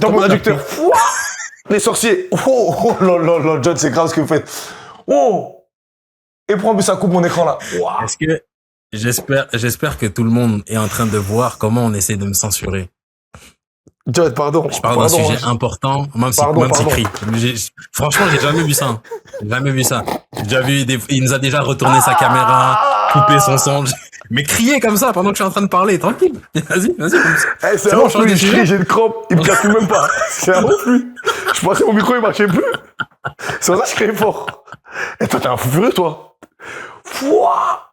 Dans mon adducteur. Les sorciers. Oh, John, c'est grave ce que vous faites. Oh. Et pour en plus, ça coupe mon écran là. Est-ce que, j'espère que tout le monde est en train de voir comment on essaie de me censurer. John, pardon. Je parle d'un sujet important, même si crie. Franchement, j'ai jamais vu ça. J'ai déjà vu il nous a déjà retourné sa caméra, coupé son son. Mais crier comme ça pendant que je suis en train de parler, tranquille. Vas-y. Hey, c'est un reflux, j'ai une crampe, il me calcule même pas. C'est un reflux. Je pensais que mon micro, il marchait plus. C'est pour ça que je criais fort. Et toi, t'es un fou furieux, toi. Fouah.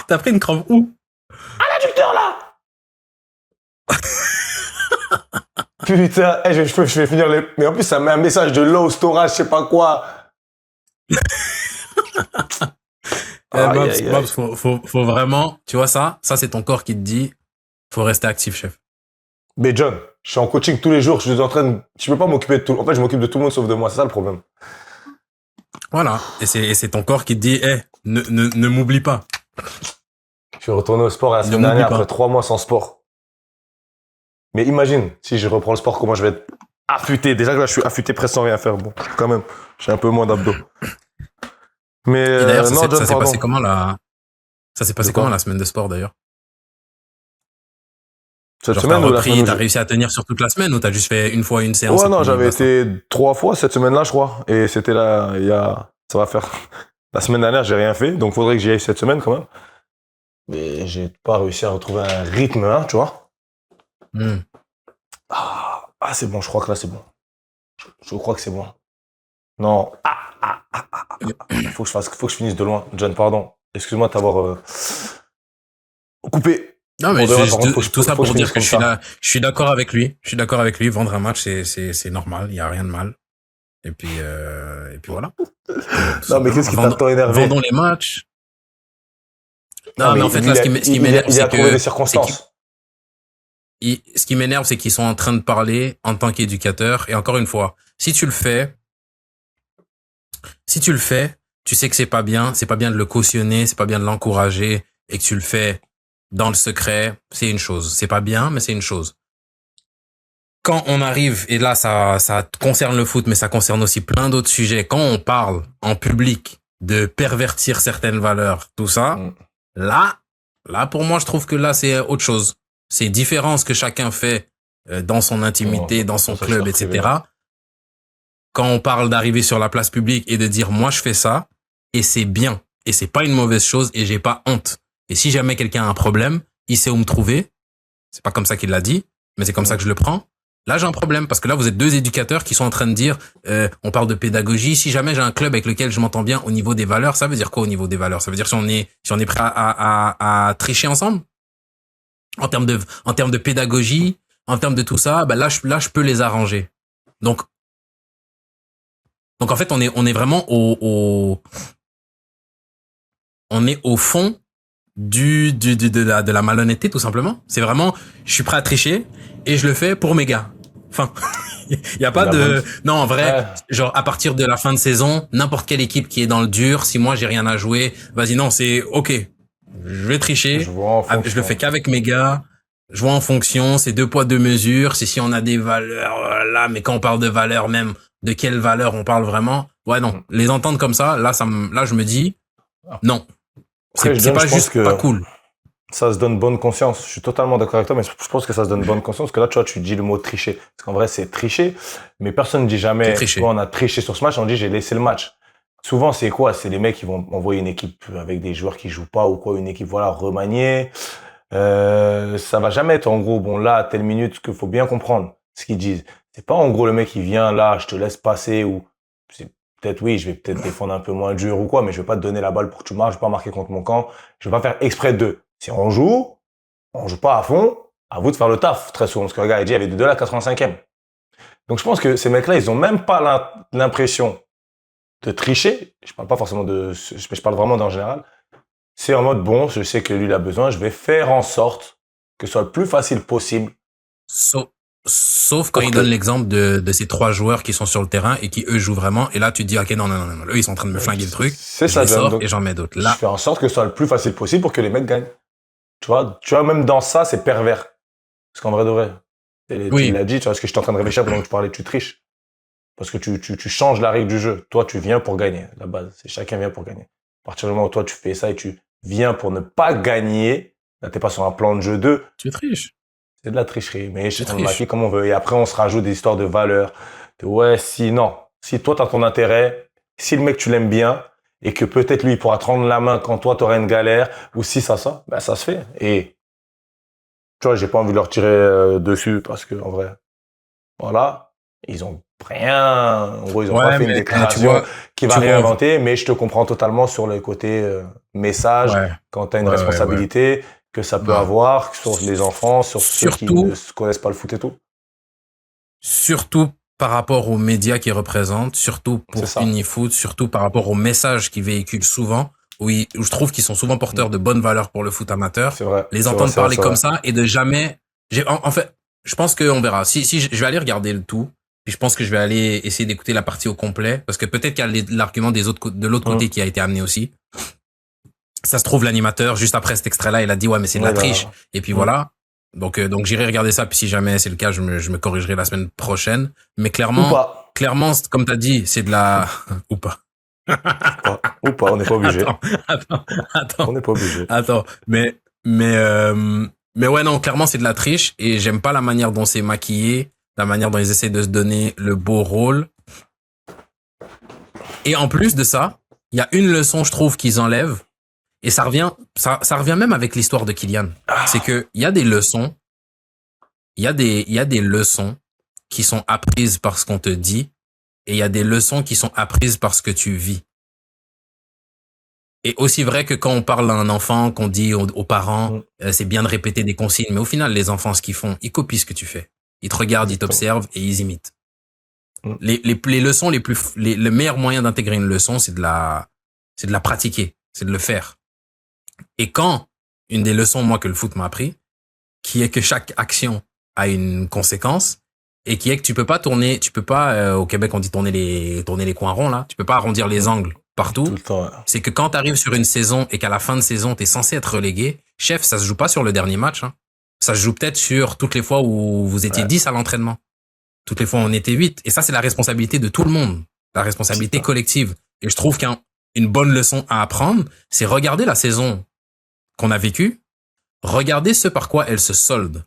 T'as pris une crampe où? À l'adducteur, là. Putain, je vais finir les... Mais en plus, ça met un message de low storage, je sais pas quoi. Babs, faut vraiment, tu vois ça c'est ton corps qui te dit, faut rester actif, chef. Mais John, je suis en coaching tous les jours, je peux pas m'occuper de tout. En fait, je m'occupe de tout le monde sauf de moi, c'est ça le problème. Voilà. Et c'est ton corps qui te dit, ne m'oublie pas. Je suis retourné au sport la semaine dernière après 3 mois sans sport. Mais imagine, si je reprends le sport, comment je vais être affûté. Déjà que là, je suis affûté presque sans rien faire. Bon, quand même, j'ai un peu moins d'abdos. Mais et d'ailleurs, non, John, ça s'est passé comment la semaine de sport d'ailleurs? Cette genre, semaine, t'as réussi à tenir sur toute la semaine ou t'as juste fait une fois une séance? Ouais, non, j'avais été 3 fois cette semaine-là, je crois. Et c'était là, ça va faire. La semaine dernière, j'ai rien fait, donc faudrait que j'y aille cette semaine quand même. Mais j'ai pas réussi à retrouver un rythme, hein, tu vois. Ah, c'est bon, je crois que là, c'est bon. Je crois que c'est bon. Non. Faut que je finisse de loin. John, pardon. Excuse-moi de t'avoir coupé. Non, mais tout ça pour dire que je suis d'accord avec lui. Je suis d'accord avec lui. Vendre un match, c'est normal. Il y a rien de mal. Et puis voilà. Non, mais qu'est-ce qui t'a tant énervé? Vendons les matchs. Non, mais en fait, là, ce qui m'énerve, c'est que... des circonstances. Ce qui m'énerve, c'est qu'ils sont en train de parler en tant qu'éducateur. Et encore une fois, si tu le fais, tu sais que c'est pas bien de le cautionner, c'est pas bien de l'encourager, et que tu le fais dans le secret, c'est une chose. C'est pas bien, mais c'est une chose. Quand on arrive, et là, ça concerne le foot, mais ça concerne aussi plein d'autres sujets, quand on parle en public de pervertir certaines valeurs, tout ça, là, pour moi, je trouve que là, c'est autre chose. C'est différent ce que chacun fait dans son intimité, dans son club, etc. Quand on parle d'arriver sur la place publique et de dire, moi, je fais ça, et c'est bien, et c'est pas une mauvaise chose, et j'ai pas honte. Et si jamais quelqu'un a un problème, il sait où me trouver. C'est pas comme ça qu'il l'a dit, mais c'est comme ça que je le prends. Là, j'ai un problème parce que là, vous êtes 2 éducateurs qui sont en train de dire, on parle de pédagogie. Si jamais j'ai un club avec lequel je m'entends bien au niveau des valeurs, ça veut dire quoi au niveau des valeurs? Ça veut dire si on est prêt à tricher ensemble? En termes de pédagogie, en termes de tout ça, là, je peux les arranger. Donc en fait, on est vraiment on est au fond de la malhonnêteté, tout simplement. C'est vraiment, je suis prêt à tricher et je le fais pour mes gars. Enfin, il y a pas de, non, en vrai, genre, à partir de la fin de saison, n'importe quelle équipe qui est dans le dur, si moi j'ai rien à jouer, vas-y, non, c'est ok. Je vais tricher. Je le fais qu'avec mes gars. Je vois en fonction, c'est 2 poids 2 mesures. C'est si on a des valeurs là, mais quand on parle de valeurs même, de quelles valeurs on parle vraiment? Ouais, non. Les entendre comme ça, là, je me dis, non. C'est pas juste pas cool. Ça se donne bonne conscience. Je suis totalement d'accord avec toi, mais je pense que ça se donne bonne conscience. Parce que là, tu vois, tu dis le mot tricher. Parce qu'en vrai, c'est tricher. Mais personne ne dit jamais, on a triché sur ce match, on dit j'ai laissé le match. Souvent, c'est quoi? C'est les mecs qui vont envoyer une équipe avec des joueurs qui jouent pas ou quoi, une équipe, voilà, remaniée. Ça va jamais être en gros, bon, là, à telle minute, qu'il faut bien comprendre ce qu'ils disent. C'est pas en gros le mec qui vient là, je te laisse passer ou c'est peut-être oui, je vais peut-être défendre un peu moins dur ou quoi, mais je vais pas te donner la balle pour que tu marques, je vais pas marquer contre mon camp, je vais pas faire exprès de. Si on joue pas à fond, à vous de faire le taf très souvent. Parce que regarde, il y avait de 2 à la 85e. Donc je pense que ces mecs-là, ils ont même pas l'impression de tricher. Je parle pas forcément je parle vraiment d'en général. C'est en mode, bon, je sais que lui, il a besoin, je vais faire en sorte que ce soit le plus facile possible. Sauf quand il donne l'exemple de ces 3 joueurs qui sont sur le terrain et qui, eux, jouent vraiment. Et là, tu te dis, ok, non, eux, ils sont en train de me flinguer le truc. C'est ça, donc, et j'en mets d'autres. Là. Je fais en sorte que ce soit le plus facile possible pour que les mecs gagnent. Tu vois, même dans ça, c'est pervers. Parce qu'en vrai de vrai, tu l'as dit, tu vois, ce que j'étais en train de réfléchir pendant que tu parlais, tu triches. Parce que tu changes la règle du jeu. Toi, tu viens pour gagner. La base, c'est chacun vient pour gagner. À partir du moment où toi, tu fais ça et tu viens pour ne pas gagner, là, t'es pas sur un plan de jeu 2. Tu triches. C'est de la tricherie. Mais on maquille comme on veut. Et après, on se rajoute des histoires de valeurs. Ouais, si toi, t'as ton intérêt, si le mec, tu l'aimes bien, et que peut-être lui, il pourra te rendre la main quand toi, t'auras une galère, ou si ça, ben, ça se fait. Et, tu vois, j'ai pas envie de leur tirer dessus parce que, en vrai, voilà, ils ont rien, en gros, ils ont pas fait une déclaration qui va réinventer, mais je te comprends totalement sur le côté message, quand t'as une responsabilité que ça peut avoir sur les enfants, sur ceux qui ne connaissent pas le foot et tout. Surtout par rapport aux médias qu'ils représentent, surtout pour Unifoot, surtout par rapport aux messages qu'ils véhiculent souvent, où je trouve qu'ils sont souvent porteurs de bonnes valeurs pour le foot amateur. C'est vrai. Les C'est entendre vrai, c'est parler vrai, comme c'est ça et de jamais, en fait, je pense qu'on verra. Si je vais aller regarder le tout, puis je pense que je vais aller essayer d'écouter la partie au complet, parce que peut-être qu'il y a l'argument de l'autre côté qui a été amené aussi. Ça se trouve, l'animateur, juste après cet extrait-là, il a dit, ouais, mais c'est de la triche. Et puis voilà. Donc j'irai regarder ça, puis si jamais c'est le cas, je me corrigerai la semaine prochaine. Mais clairement, comme t'as dit, c'est de la, ou pas. Ou pas, on n'est pas obligé. Attends. On n'est pas obligé. Attends, mais ouais, non, clairement, c'est de la triche et j'aime pas la manière dont c'est maquillé, la manière dont ils essaient de se donner le beau rôle. Et en plus de ça, il y a une leçon, je trouve, qu'ils enlèvent. Et ça revient même avec l'histoire de Kylian. C'est que il y a des leçons, il y a des leçons qui sont apprises par ce qu'on te dit et il y a des leçons qui sont apprises par ce que tu vis. Et aussi vrai que quand on parle à un enfant, qu'on dit aux parents, c'est bien de répéter des consignes, mais au final, les enfants, ce qu'ils font, ils copient ce que tu fais. Ils te regardent, ils t'observent et ils imitent. Les leçons le meilleur moyen d'intégrer une leçon, c'est de la pratiquer, c'est de le faire. Et quand une des leçons, moi, que le foot m'a appris, qui est que chaque action a une conséquence, et qui est que tu peux pas, au Québec, on dit tourner les coins ronds, là. Tu peux pas arrondir les angles partout. Tout le temps, ouais. C'est que quand tu arrives sur une saison et qu'à la fin de saison, t'es censé être relégué, chef, ça se joue pas sur le dernier match, hein. Ça se joue peut-être sur toutes les fois où vous étiez 10 à l'entraînement. Toutes les fois où on était 8. Et ça, c'est la responsabilité de tout le monde. La responsabilité collective. Et je trouve qu'une bonne leçon à apprendre, c'est regarder la saison qu'on a vécue, regarder ce par quoi elle se solde.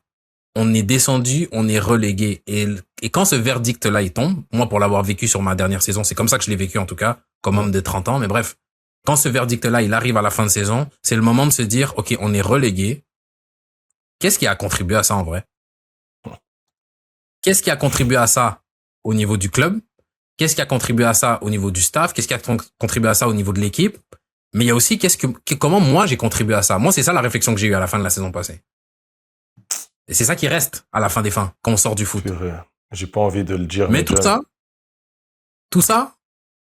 On est descendu, on est relégué. Et quand ce verdict-là, il tombe, moi, pour l'avoir vécu sur ma dernière saison, c'est comme ça que je l'ai vécu, en tout cas, comme homme de 30 ans. Mais bref, quand ce verdict-là, il arrive à la fin de saison, c'est le moment de se dire, OK, on est relégué. Qu'est-ce qui a contribué à ça, en vrai? Qu'est-ce qui a contribué à ça au niveau du club? Qu'est-ce qui a contribué à ça au niveau du staff? Qu'est-ce qui a contribué à ça au niveau de l'équipe? Mais il y a aussi comment moi j'ai contribué à ça. Moi, c'est ça la réflexion que j'ai eue à la fin de la saison passée. Et c'est ça qui reste à la fin des fins, quand on sort du foot. J'ai pas envie de le dire. Mais tout ça,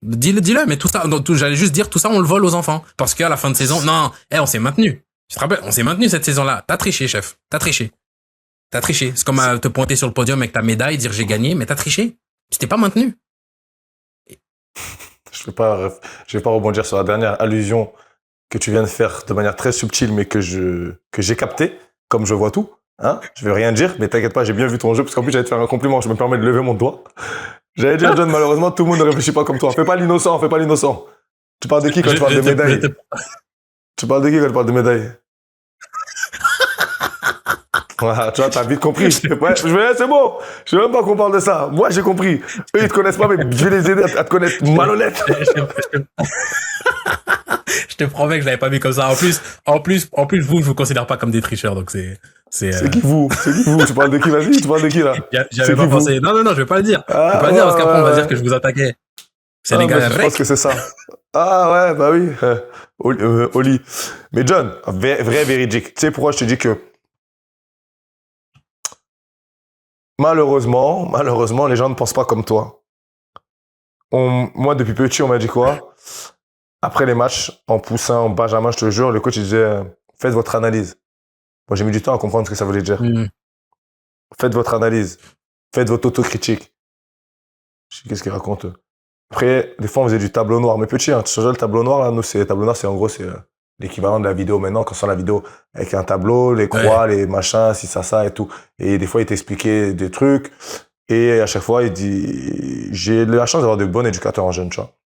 dis-le, mais tout ça, j'allais juste dire, tout ça, on le vole aux enfants. Parce qu'à la fin de saison, non, on s'est maintenu. Tu te rappelles, on s'est maintenu cette saison-là. T'as triché, chef. T'as triché. C'est comme te pointer sur le podium avec ta médaille, dire j'ai gagné, mais t'as triché. Tu t'es pas maintenu. Je vais pas rebondir sur la dernière allusion que tu viens de faire de manière très subtile, mais que j'ai capté, comme je vois tout. Hein? Je vais rien dire, mais t'inquiète pas, j'ai bien vu ton jeu, parce qu'en plus, j'allais te faire un compliment. Je me permets de lever mon doigt. J'allais dire, John, malheureusement, tout le monde ne réfléchit pas comme toi. Fais pas l'innocent. Tu parles de qui quand tu parles de médaille? Tu parles de qui quand tu parles de médaille? Voilà, tu vois, t'as vite compris. Ouais, c'est bon. Je veux même pas qu'on parle de ça. Moi, j'ai compris. Eux, ils te connaissent pas, mais je vais les aider à te connaître malhonnête. Je te promets que je l'avais pas mis comme ça. En plus, vous, je vous considère pas comme des tricheurs, donc c'est qui vous? Tu parles de qui? Vas-y, tu parles de qui, là? J'avais pas pensé. Non, je vais pas le dire. Je vais pas le dire, parce qu'après, on va dire que je vous attaquais. Sénégal, je pense que c'est ça. Ah ouais, bah oui. Oli. Mais John, vrai véridique. Tu sais pourquoi je te dis que malheureusement, les gens ne pensent pas comme toi. Moi, depuis petit, on m'a dit quoi? Après les matchs, en poussin, en benjamin, je te jure, le coach il disait faites votre analyse. Moi, j'ai mis du temps à comprendre ce que ça voulait dire. Faites votre analyse. Faites votre autocritique. Je sais qu'est-ce qu'il raconte. Après, des fois, on faisait du tableau noir. Mais petit, hein, tu sais, le tableau noir, là, nous, c'est en gros, c'est l'équivalent de la vidéo maintenant, quand on sort la vidéo avec un tableau, les croix, les machins, si ça et tout. Et des fois, il t'expliquait des trucs. Et à chaque fois, il dit, j'ai la chance d'avoir de bons éducateurs en jeune, tu vois.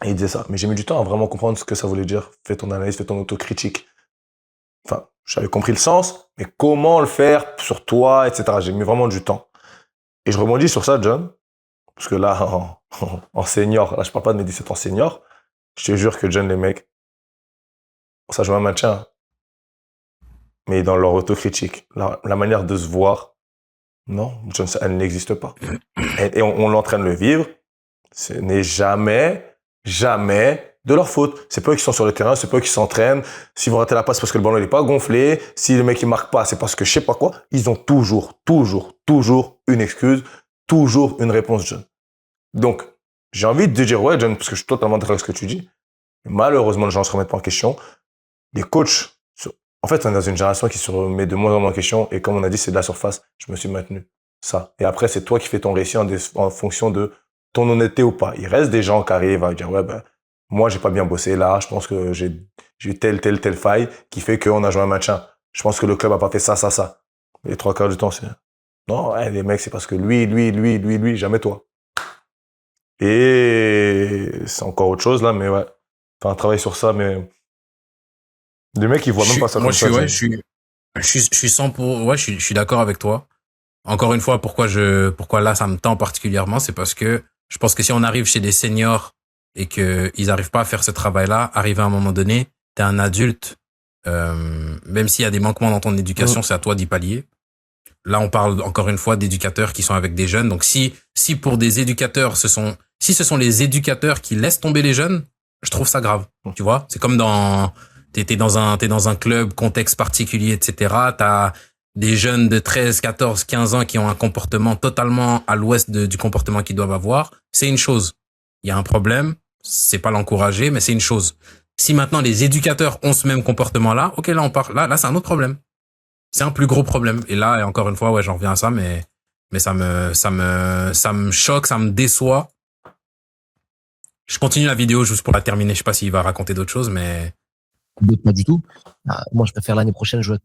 Et il disait ça. Mais j'ai mis du temps à vraiment comprendre ce que ça voulait dire. Fais ton analyse, fais ton autocritique. Enfin, j'avais compris le sens, mais comment le faire sur toi, etc. J'ai mis vraiment du temps. Et je rebondis sur ça, John. Parce que là, en senior, là, je parle pas de mes 17 ans senior. Je te jure que John, les mecs, ça joue un maintien. Mais dans leur autocritique, la manière de se voir, non, John, elle n'existe pas. Et on l'entraîne de le vivre. Ce n'est jamais de leur faute. C'est pas eux qui sont sur le terrain, c'est pas eux qui s'entraînent. S'ils vont rater la passe parce que le ballon n'est pas gonflé, si le mec il marque pas, c'est parce que je sais pas quoi. Ils ont toujours une excuse, toujours une réponse, John. Donc, j'ai envie de te dire, ouais, John, parce que je suis totalement d'accord avec ce que tu dis. Malheureusement, les gens ne se remettent pas en question. Les coachs, en fait, on est dans une génération qui se remet de moins en moins en question. Et comme on a dit, c'est de la surface. Je me suis maintenu. Ça. Et après, c'est toi qui fais ton récit en fonction de ton honnêteté ou pas. Il reste des gens qui arrivent à dire, ouais, ben, moi, j'ai pas bien bossé là. Je pense que j'ai eu telle faille qui fait qu'on a joué un maintien. Je pense que le club a pas fait ça. Les 3/4 du temps, c'est, non, ouais, les mecs, c'est parce que lui, jamais toi. Et c'est encore autre chose, là, mais ouais. Enfin, travailler sur ça, mais les mecs, ils voient même pas ça comme ça. Je suis 100 je suis d'accord avec toi. Encore une fois, pourquoi là, ça me tend particulièrement, c'est parce que je pense que si on arrive chez des seniors et que ils arrivent pas à faire ce travail-là, arriver à un moment donné, t'es un adulte, même s'il y a des manquements dans ton éducation, c'est à toi d'y pallier. Là, on parle encore une fois d'éducateurs qui sont avec des jeunes. Donc, si pour des éducateurs, si ce sont les éducateurs qui laissent tomber les jeunes, je trouve ça grave. Tu vois, c'est comme t'es dans un club, contexte particulier, etc. T'as des jeunes de 13, 14, 15 ans qui ont un comportement totalement à l'ouest du comportement qu'ils doivent avoir. C'est une chose. Il y a un problème. C'est pas l'encourager, mais c'est une chose. Si maintenant les éducateurs ont ce même comportement-là, ok, là on parle, là c'est un autre problème. C'est un plus gros problème. Et là, et encore une fois, ouais, j'en reviens à ça, mais ça me choque, ça me déçoit. Je continue la vidéo juste pour la terminer. Je sais pas s'il va raconter d'autres choses, mais. D'autres, pas du tout. Moi, je préfère l'année prochaine jouer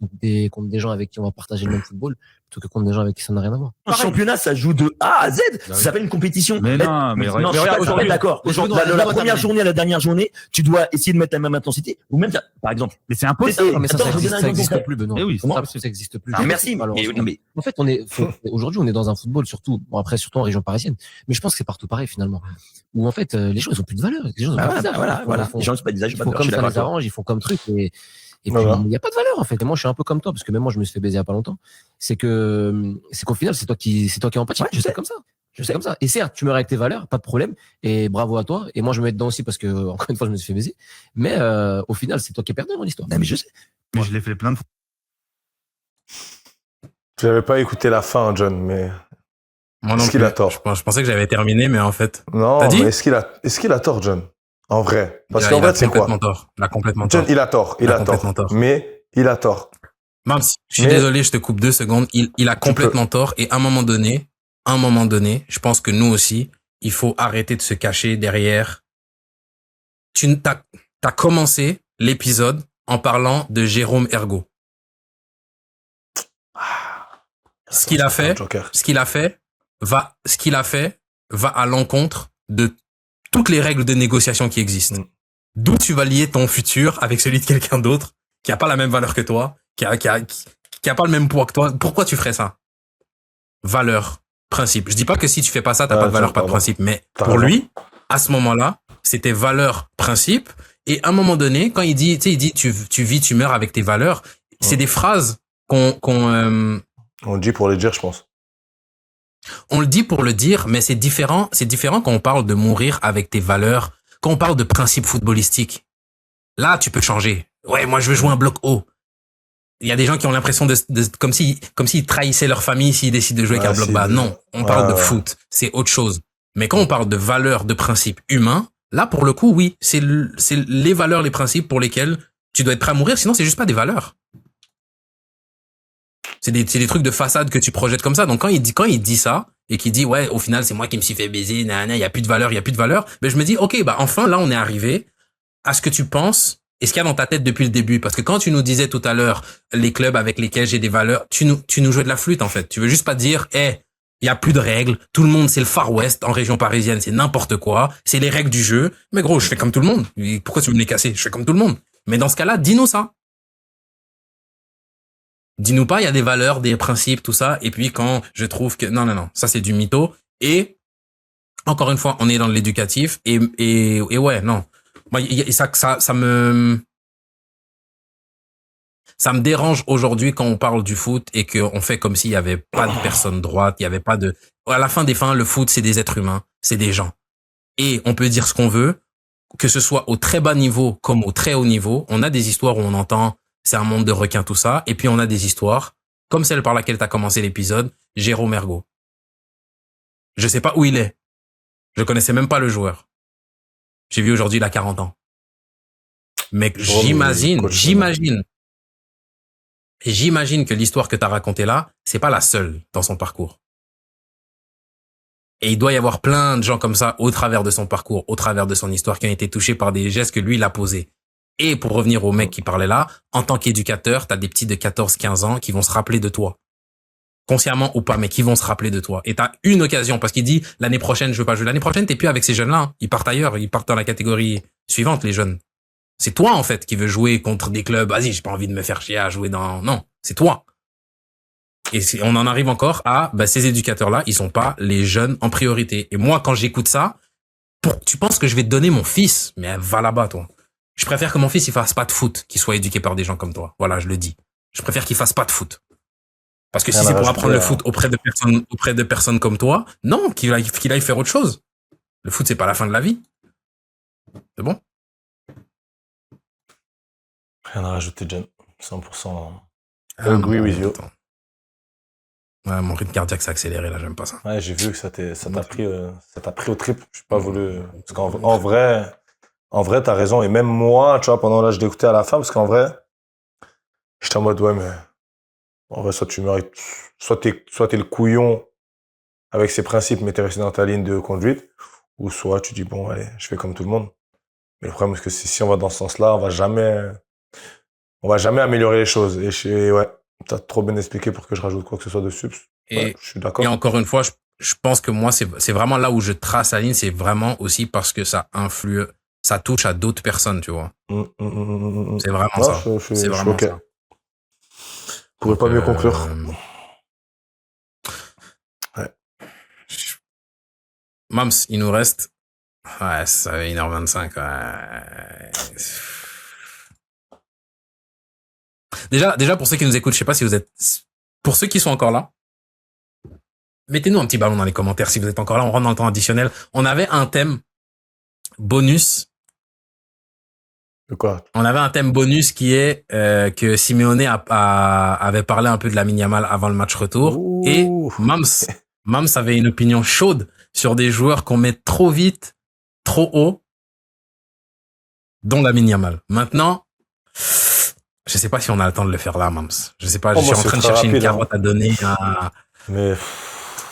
contre des gens avec qui on va partager le même football plutôt que contre des gens avec qui ça n'a rien à voir. Un championnat, ça joue de A à Z. Ça s'appelle une compétition. Mais non, mais non, je suis pas d'accord. La première journée à la dernière journée, tu dois essayer de mettre la même intensité. Ou même, par exemple. Mais c'est impossible. Non, mais ça existe plus, Benoît. Eh oui, ça existe plus. Ah, merci. Mais en fait, aujourd'hui, on est dans un football surtout, bon, après, surtout en région parisienne. Mais je pense que c'est partout pareil, finalement. Où, en fait, les gens, ils ont plus de valeur. Les gens, voilà. Les gens, c'est pas des âges, ils font comme ça les arrange, ils font comme truc et puis, il n'y a pas de valeur, en fait. Et moi, je suis un peu comme toi, parce que même moi, je me suis fait baiser il y a pas longtemps. C'est qu'au final, c'est toi qui en pâtis. Je sais comme ça. Et certes, tu meurs avec tes valeurs, pas de problème. Et bravo à toi. Et moi, je me mets dedans aussi parce que, encore une fois, je me suis fait baiser. Mais, au final, c'est toi qui es perdu dans l'histoire. Non, mais je sais. Mais je l'ai fait plein de fois. Je n'avais pas écouté la fin, John, mais. Moi non est-ce qu'il a tort? Je pensais que j'avais terminé, mais en fait. Non, T'as dit? mais est-ce qu'il a tort, John? En vrai. Parce qu'en fait, c'est quoi? Il a complètement tort. John, il a tort. Mais il a tort. Mams, je suis désolé, je te coupe 2 secondes. Il a complètement tort. Et à un moment donné, je pense que nous aussi, il faut arrêter de se cacher derrière. T'as commencé l'épisode en parlant de Jérôme Ergo. Ce qu'il a fait va à l'encontre de toutes les règles de négociation qui existent. D'où tu vas lier ton futur avec celui de quelqu'un d'autre qui a pas la même valeur que toi, qui a pas le même poids que toi. Pourquoi tu ferais ça? Valeur, principe. Je dis pas que si tu fais pas ça, t'as pas de valeur, pas de principe. Mais pour lui, à ce moment-là, c'était valeur, principe. Et à un moment donné, quand il dit, tu vis, tu meurs avec tes valeurs, c'est des phrases on le dit pour le dire, je pense. On le dit pour le dire, mais c'est différent quand on parle de mourir avec tes valeurs, quand on parle de principes footballistiques. Là, tu peux changer. Ouais, moi, je veux jouer un bloc haut. Il y a des gens qui ont l'impression comme s'ils trahissaient leur famille s'ils décident de jouer avec un bloc bas. Non, on parle de foot. C'est autre chose. Mais quand on parle de valeurs, de principes humains, là, pour le coup, oui, c'est les valeurs, les principes pour lesquels tu dois être prêt à mourir. Sinon, c'est juste pas des valeurs. C'est des trucs de façade que tu projettes comme ça. Donc quand il dit ça et qu'il dit ouais, au final c'est moi qui me suis fait baiser, il y a plus de valeur, ben je me dis OK, bah enfin là on est arrivé à ce que tu penses et ce qu'il y a dans ta tête depuis le début, parce que quand tu nous disais tout à l'heure les clubs avec lesquels j'ai des valeurs, tu nous jouais de la flûte en fait. Tu veux juste pas dire il y a plus de règles, tout le monde c'est le Far West en région parisienne, c'est n'importe quoi, c'est les règles du jeu. Mais gros, je fais comme tout le monde. Pourquoi tu veux me les casser? Je fais comme tout le monde. Mais dans ce cas-là, dis-nous ça. Dis-nous pas, il y a des valeurs, des principes, tout ça. Et puis quand je trouve que non, ça c'est du mytho. Et encore une fois, on est dans l'éducatif. Et ouais, non. Moi, ça me dérange aujourd'hui quand on parle du foot et qu'on fait comme s'il y avait pas de personne droite, il y avait pas de. À la fin des fins, le foot c'est des êtres humains, c'est des gens. Et on peut dire ce qu'on veut, que ce soit au très bas niveau comme au très haut niveau. On a des histoires où on entend. C'est un monde de requins, tout ça. Et puis, on a des histoires, comme celle par laquelle tu as commencé l'épisode, Jérôme Ergo. Je sais pas où il est. Je connaissais même pas le joueur. J'ai vu aujourd'hui, il a 40 ans. Mais j'imagine que l'histoire que t'as racontée là, c'est pas la seule dans son parcours. Et il doit y avoir plein de gens comme ça au travers de son parcours, au travers de son histoire, qui ont été touchés par des gestes que lui, il a posés. Et pour revenir au mec qui parlait là, en tant qu'éducateur, t'as des petits de 14, 15 ans qui vont se rappeler de toi. Consciemment ou pas, mais qui vont se rappeler de toi. Et t'as une occasion, parce qu'il dit, l'année prochaine, je veux pas jouer. L'année prochaine, t'es plus avec ces jeunes-là. Hein. Ils partent ailleurs. Ils partent dans la catégorie suivante, les jeunes. C'est toi, en fait, qui veux jouer contre des clubs. Vas-y, j'ai pas envie de me faire chier à jouer dans... Non, c'est toi. Et on en arrive encore à, ces éducateurs-là, ils sont pas les jeunes en priorité. Et moi, quand j'écoute ça, tu penses que je vais te donner mon fils? Mais va là-bas, toi. Je préfère que mon fils, il fasse pas de foot, qu'il soit éduqué par des gens comme toi. Voilà, je le dis. Je préfère qu'il fasse pas de foot. Parce que si c'est pour apprendre le foot auprès de personnes comme toi, non, qu'il aille faire autre chose. Le foot, c'est pas la fin de la vie. C'est bon? Rien à rajouter, John. 100%. Agree with you. Ouais, mon rythme cardiaque s'est accéléré, là, j'aime pas ça. Ouais, j'ai vu que ça t'a pris au trip. Je pas voulu, parce qu'en vrai, t'as raison. Et même moi, tu vois, pendant là, je l'écoutais à la fin, parce qu'en vrai, j'étais en mode, ouais, mais, en vrai, soit tu mérites, soit t'es le couillon avec ses principes, mais t'es resté dans ta ligne de conduite, ou soit tu dis, bon, allez, je fais comme tout le monde. Mais le problème, c'est que si on va dans ce sens-là, on va jamais améliorer les choses. Et ouais, t'as trop bien expliqué pour que je rajoute quoi que ce soit dessus. Ouais, je suis d'accord. Et encore une fois, je pense que moi, c'est vraiment là où je trace la ligne, c'est vraiment aussi parce que ça influe, ça touche à d'autres personnes, tu vois. C'est vraiment ça. C'est vraiment okay. Ça. Je pourrais pas mieux conclure. Ouais. Mams, il nous reste, ouais, ça fait 1h25, ouais. Déjà, pour ceux qui nous écoutent, je sais pas si vous êtes, pour ceux qui sont encore là, mettez-nous un petit ballon dans les commentaires si vous êtes encore là, on rentre dans le temps additionnel. On avait un thème bonus. De quoi? On avait un thème bonus qui est que Simeone avait parlé un peu de Lamine Yamal avant le match retour. Ouh. Et Mams avait une opinion chaude sur des joueurs qu'on met trop vite, trop haut, dont Lamine Yamal. Maintenant, je sais pas si on a le temps de le faire là, Mams. Je sais pas, je suis en train de chercher une carotte à donner à... Mais...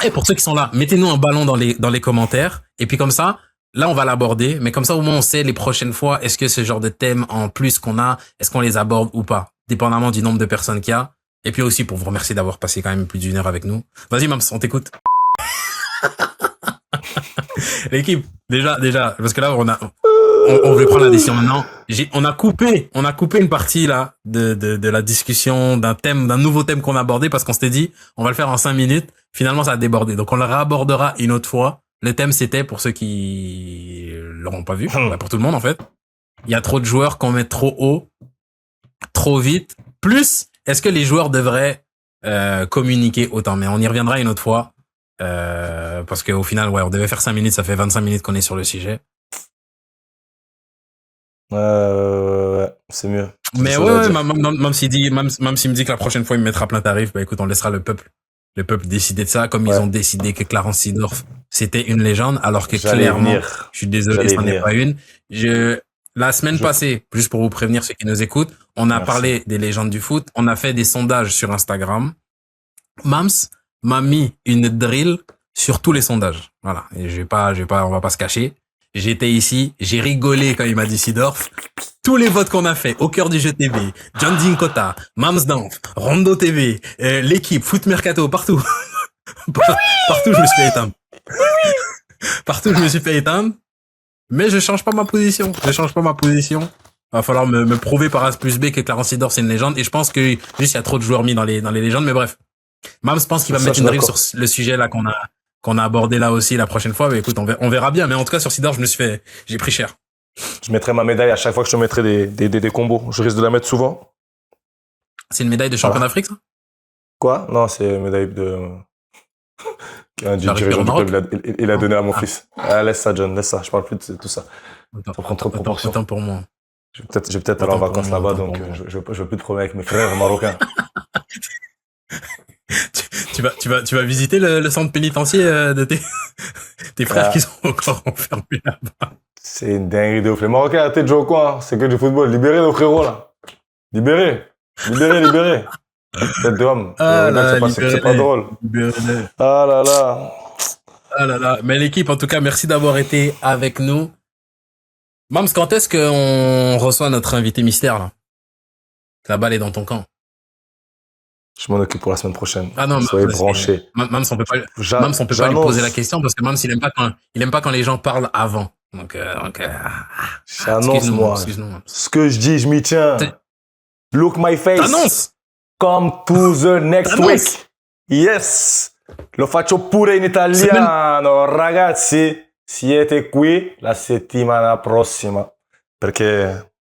Et pour ceux qui sont là, mettez-nous un ballon dans les commentaires. Et puis comme ça, là, on va l'aborder. Mais comme ça, au moins, on sait les prochaines fois, est-ce que ce genre de thème en plus qu'on a, est-ce qu'on les aborde ou pas? Dépendamment du nombre de personnes qu'il y a. Et puis aussi, pour vous remercier d'avoir passé quand même plus d'1 heure avec nous. Vas-y, Mams, on t'écoute. L'équipe, déjà, parce que là, on veut prendre la décision maintenant. On a coupé une partie là de la discussion d'un nouveau thème qu'on a abordé parce qu'on s'était dit on va le faire en 5 minutes. Finalement, ça a débordé. Donc on le réabordera une autre fois. Le thème c'était pour ceux qui l'auront pas vu, pour tout le monde en fait. Il y a trop de joueurs qu'on met trop haut, trop vite. Plus, est-ce que les joueurs devraient communiquer autant? Mais on y reviendra une autre fois. Parce qu'au final, ouais, on devait faire 5 minutes, ça fait 25 minutes qu'on est sur le sujet. C'est mieux. Mais ouais, même s'il me dit que la prochaine fois il me mettra plein tarif, bah écoute, on laissera le peuple décider de ça, comme ils ont décidé que Clarence Seedorf c'était une légende, alors que clairement, je suis désolé, ça n'est pas une. La semaine passée, juste pour vous prévenir ceux qui nous écoutent, on a parlé des légendes du foot, on a fait des sondages sur Instagram. Mams m'a mis une drill sur tous les sondages. Voilà. Et on va pas se cacher. J'étais ici, j'ai rigolé quand il m'a dit Seedorf. Tous les votes qu'on a fait au cœur du jeu TV, John Dinkota, Mams Danf, Rondo TV, l'équipe, Foot Mercato, partout. Partout, je me suis fait éteindre. Partout, je me suis fait éteindre. Mais je change pas ma position. Va falloir me prouver par A plus B que Clarence Seedorf c'est une légende. Et je pense que juste il y a trop de joueurs mis dans les légendes. Mais bref. Mams pense qu'il va mettre une drill sur le sujet là qu'on a abordé là aussi la prochaine fois. Mais écoute, on verra bien. Mais en tout cas, sur Seedorf, j'ai pris cher. Je mettrai ma médaille à chaque fois que je te mettrai des combos. Je risque de la mettre souvent. C'est une médaille de champion d'Afrique, ça? Quoi? Non, c'est une médaille qu'un dirigeant du club, il a donné à mon fils. Ah, laisse ça, John, laisse ça. Je parle plus de tout ça. Ça prend trop de proportions. Autant pour moi. Je vais peut-être aller en vacances là-bas, donc je veux plus de problème avec mes frères marocains. Tu vas visiter le centre pénitentiaire de tes frères qui sont encore enfermés là-bas. C'est une dinguerie de ouf. Les Marocains, arrêtez de jouer au coin. C'est que du football. Libérez nos frérots, là. Libérez. Tête d'homme. C'est pas drôle. Libérez-les. Ah là là. Ah là là. Mais l'équipe, en tout cas, merci d'avoir été avec nous. Mams, quand est-ce qu'on reçoit notre invité mystère, là? La balle est dans ton camp. Je m'en occupe pour la semaine prochaine. Ah non, soyez branchés. Mams, on peut pas lui poser la question parce que Mams, il aime pas quand les gens parlent avant. Donc, j'annonce, moi. Ce que je dis, je m'y tiens. Look my face. T'annonces. Come to the next week. Yes. Lo faccio pure in italiano, ragazzi. Siete qui la settimana prossima. Perché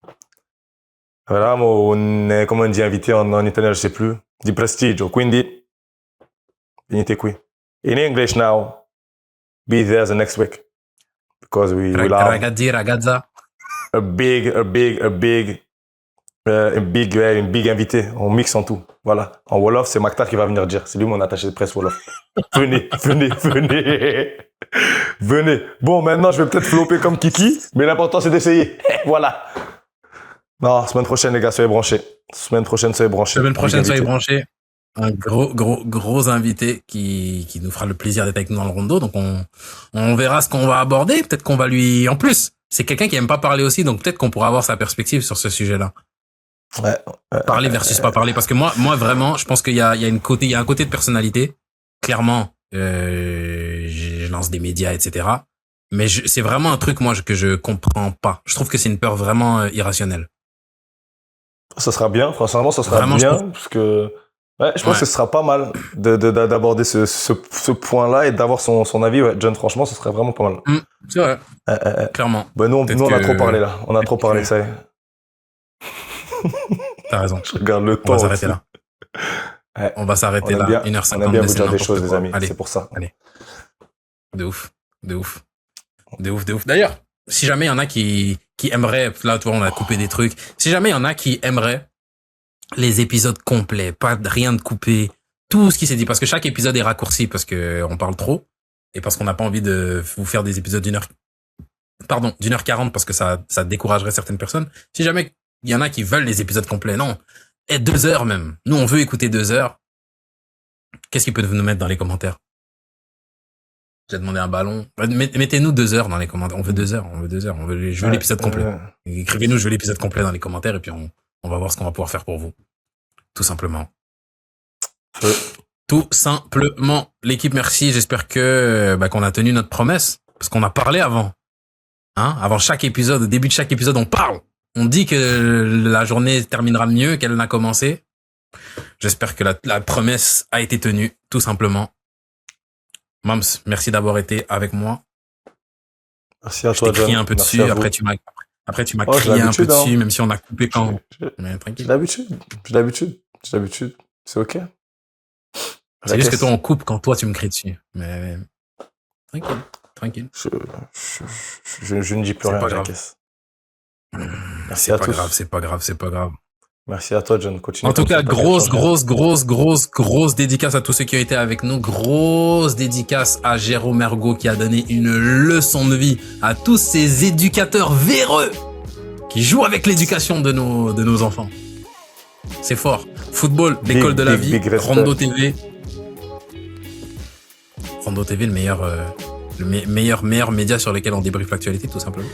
eravamo come on dit invité en italien, je sais plus, di prestigio. Quindi venite qui. In English now, be there the next week. Because we will have ragazza. a big invité. On mixe en tout. Voilà. En Wolof, c'est Maktar qui va venir dire. C'est lui mon attaché de presse Wolof. Venez. Venez. Bon, maintenant, je vais peut-être flopper comme Kiki, mais l'important, c'est d'essayer. Voilà. Non, semaine prochaine, les gars, soyez branchés. Semaine prochaine, soyez branchés. Un gros invité qui nous fera le plaisir d'être avec nous dans le rondo. Donc, on verra ce qu'on va aborder. Peut-être qu'on va lui, en plus, c'est quelqu'un qui aime pas parler aussi. Donc, peut-être qu'on pourra avoir sa perspective sur ce sujet-là. Ouais. Parler versus pas parler. Parce que moi, vraiment, je pense qu'il y a un côté de personnalité. Clairement, je lance des médias, etc. Mais c'est vraiment un truc, moi, que je comprends pas. Je trouve que c'est une peur vraiment irrationnelle. Ça sera bien. Franchement, ça sera vraiment bien. Parce que, ouais, je pense que ce sera pas mal d'aborder ce point-là et d'avoir son avis. Ouais, John, franchement, ce serait vraiment pas mal. C'est vrai. Clairement. Bah, nous, on a trop parlé, là. On a trop parlé, ça y est. T'as raison. Je regarde le temps. On va s'arrêter là. Ouais. On va s'arrêter là. 1h50. On aime bien vous dire des choses, les amis. C'est pour ça. Allez. De ouf. D'ailleurs, si jamais il y en a qui aimeraient, là, tu vois, on a coupé des trucs. Si jamais il y en a qui aimeraient les épisodes complets, pas rien de coupé, tout ce qui s'est dit, parce que chaque épisode est raccourci, parce que on parle trop, et parce qu'on n'a pas envie de vous faire des épisodes d'1h40, parce que ça découragerait certaines personnes. Si jamais il y en a qui veulent les épisodes complets, non. Et 2 heures même. Nous, on veut écouter 2 heures. Qu'est-ce qu'ils peuvent nous mettre dans les commentaires? J'ai demandé un ballon. Mettez-nous 2 heures dans les commentaires. On veut 2 heures. Je veux l'épisode complet. Écrivez-nous, je veux l'épisode complet dans les commentaires et puis on va voir ce qu'on va pouvoir faire pour vous. Tout simplement. Tout simplement. L'équipe, merci. J'espère que, qu'on a tenu notre promesse. Parce qu'on a parlé avant. Avant chaque épisode, au début de chaque épisode, on parle. On dit que la journée terminera mieux qu'elle n'a commencé. J'espère que la promesse a été tenue, tout simplement. Mams, merci d'avoir été avec moi. Merci à toi, John. Je t'ai crié un peu dessus, après tu m'as crié un peu dessus, même si on a coupé quand. Mais tranquille. J'ai l'habitude. C'est ok. C'est juste que toi, on coupe quand toi, tu me cries dessus. Mais tranquille. Je ne dis plus rien, j'encaisse. Merci à tous. C'est pas grave. Merci à toi, John. Continue. En tout cas, grosse dédicace à tous ceux qui ont été avec nous. Grosse dédicace à Jérôme Ergo qui a donné une leçon de vie à tous ces éducateurs véreux qui jouent avec l'éducation de nos enfants. C'est fort. Football, l'école de la vie. Rondo TV. Rondo TV, le meilleur média sur lequel on débriefe l'actualité, tout simplement.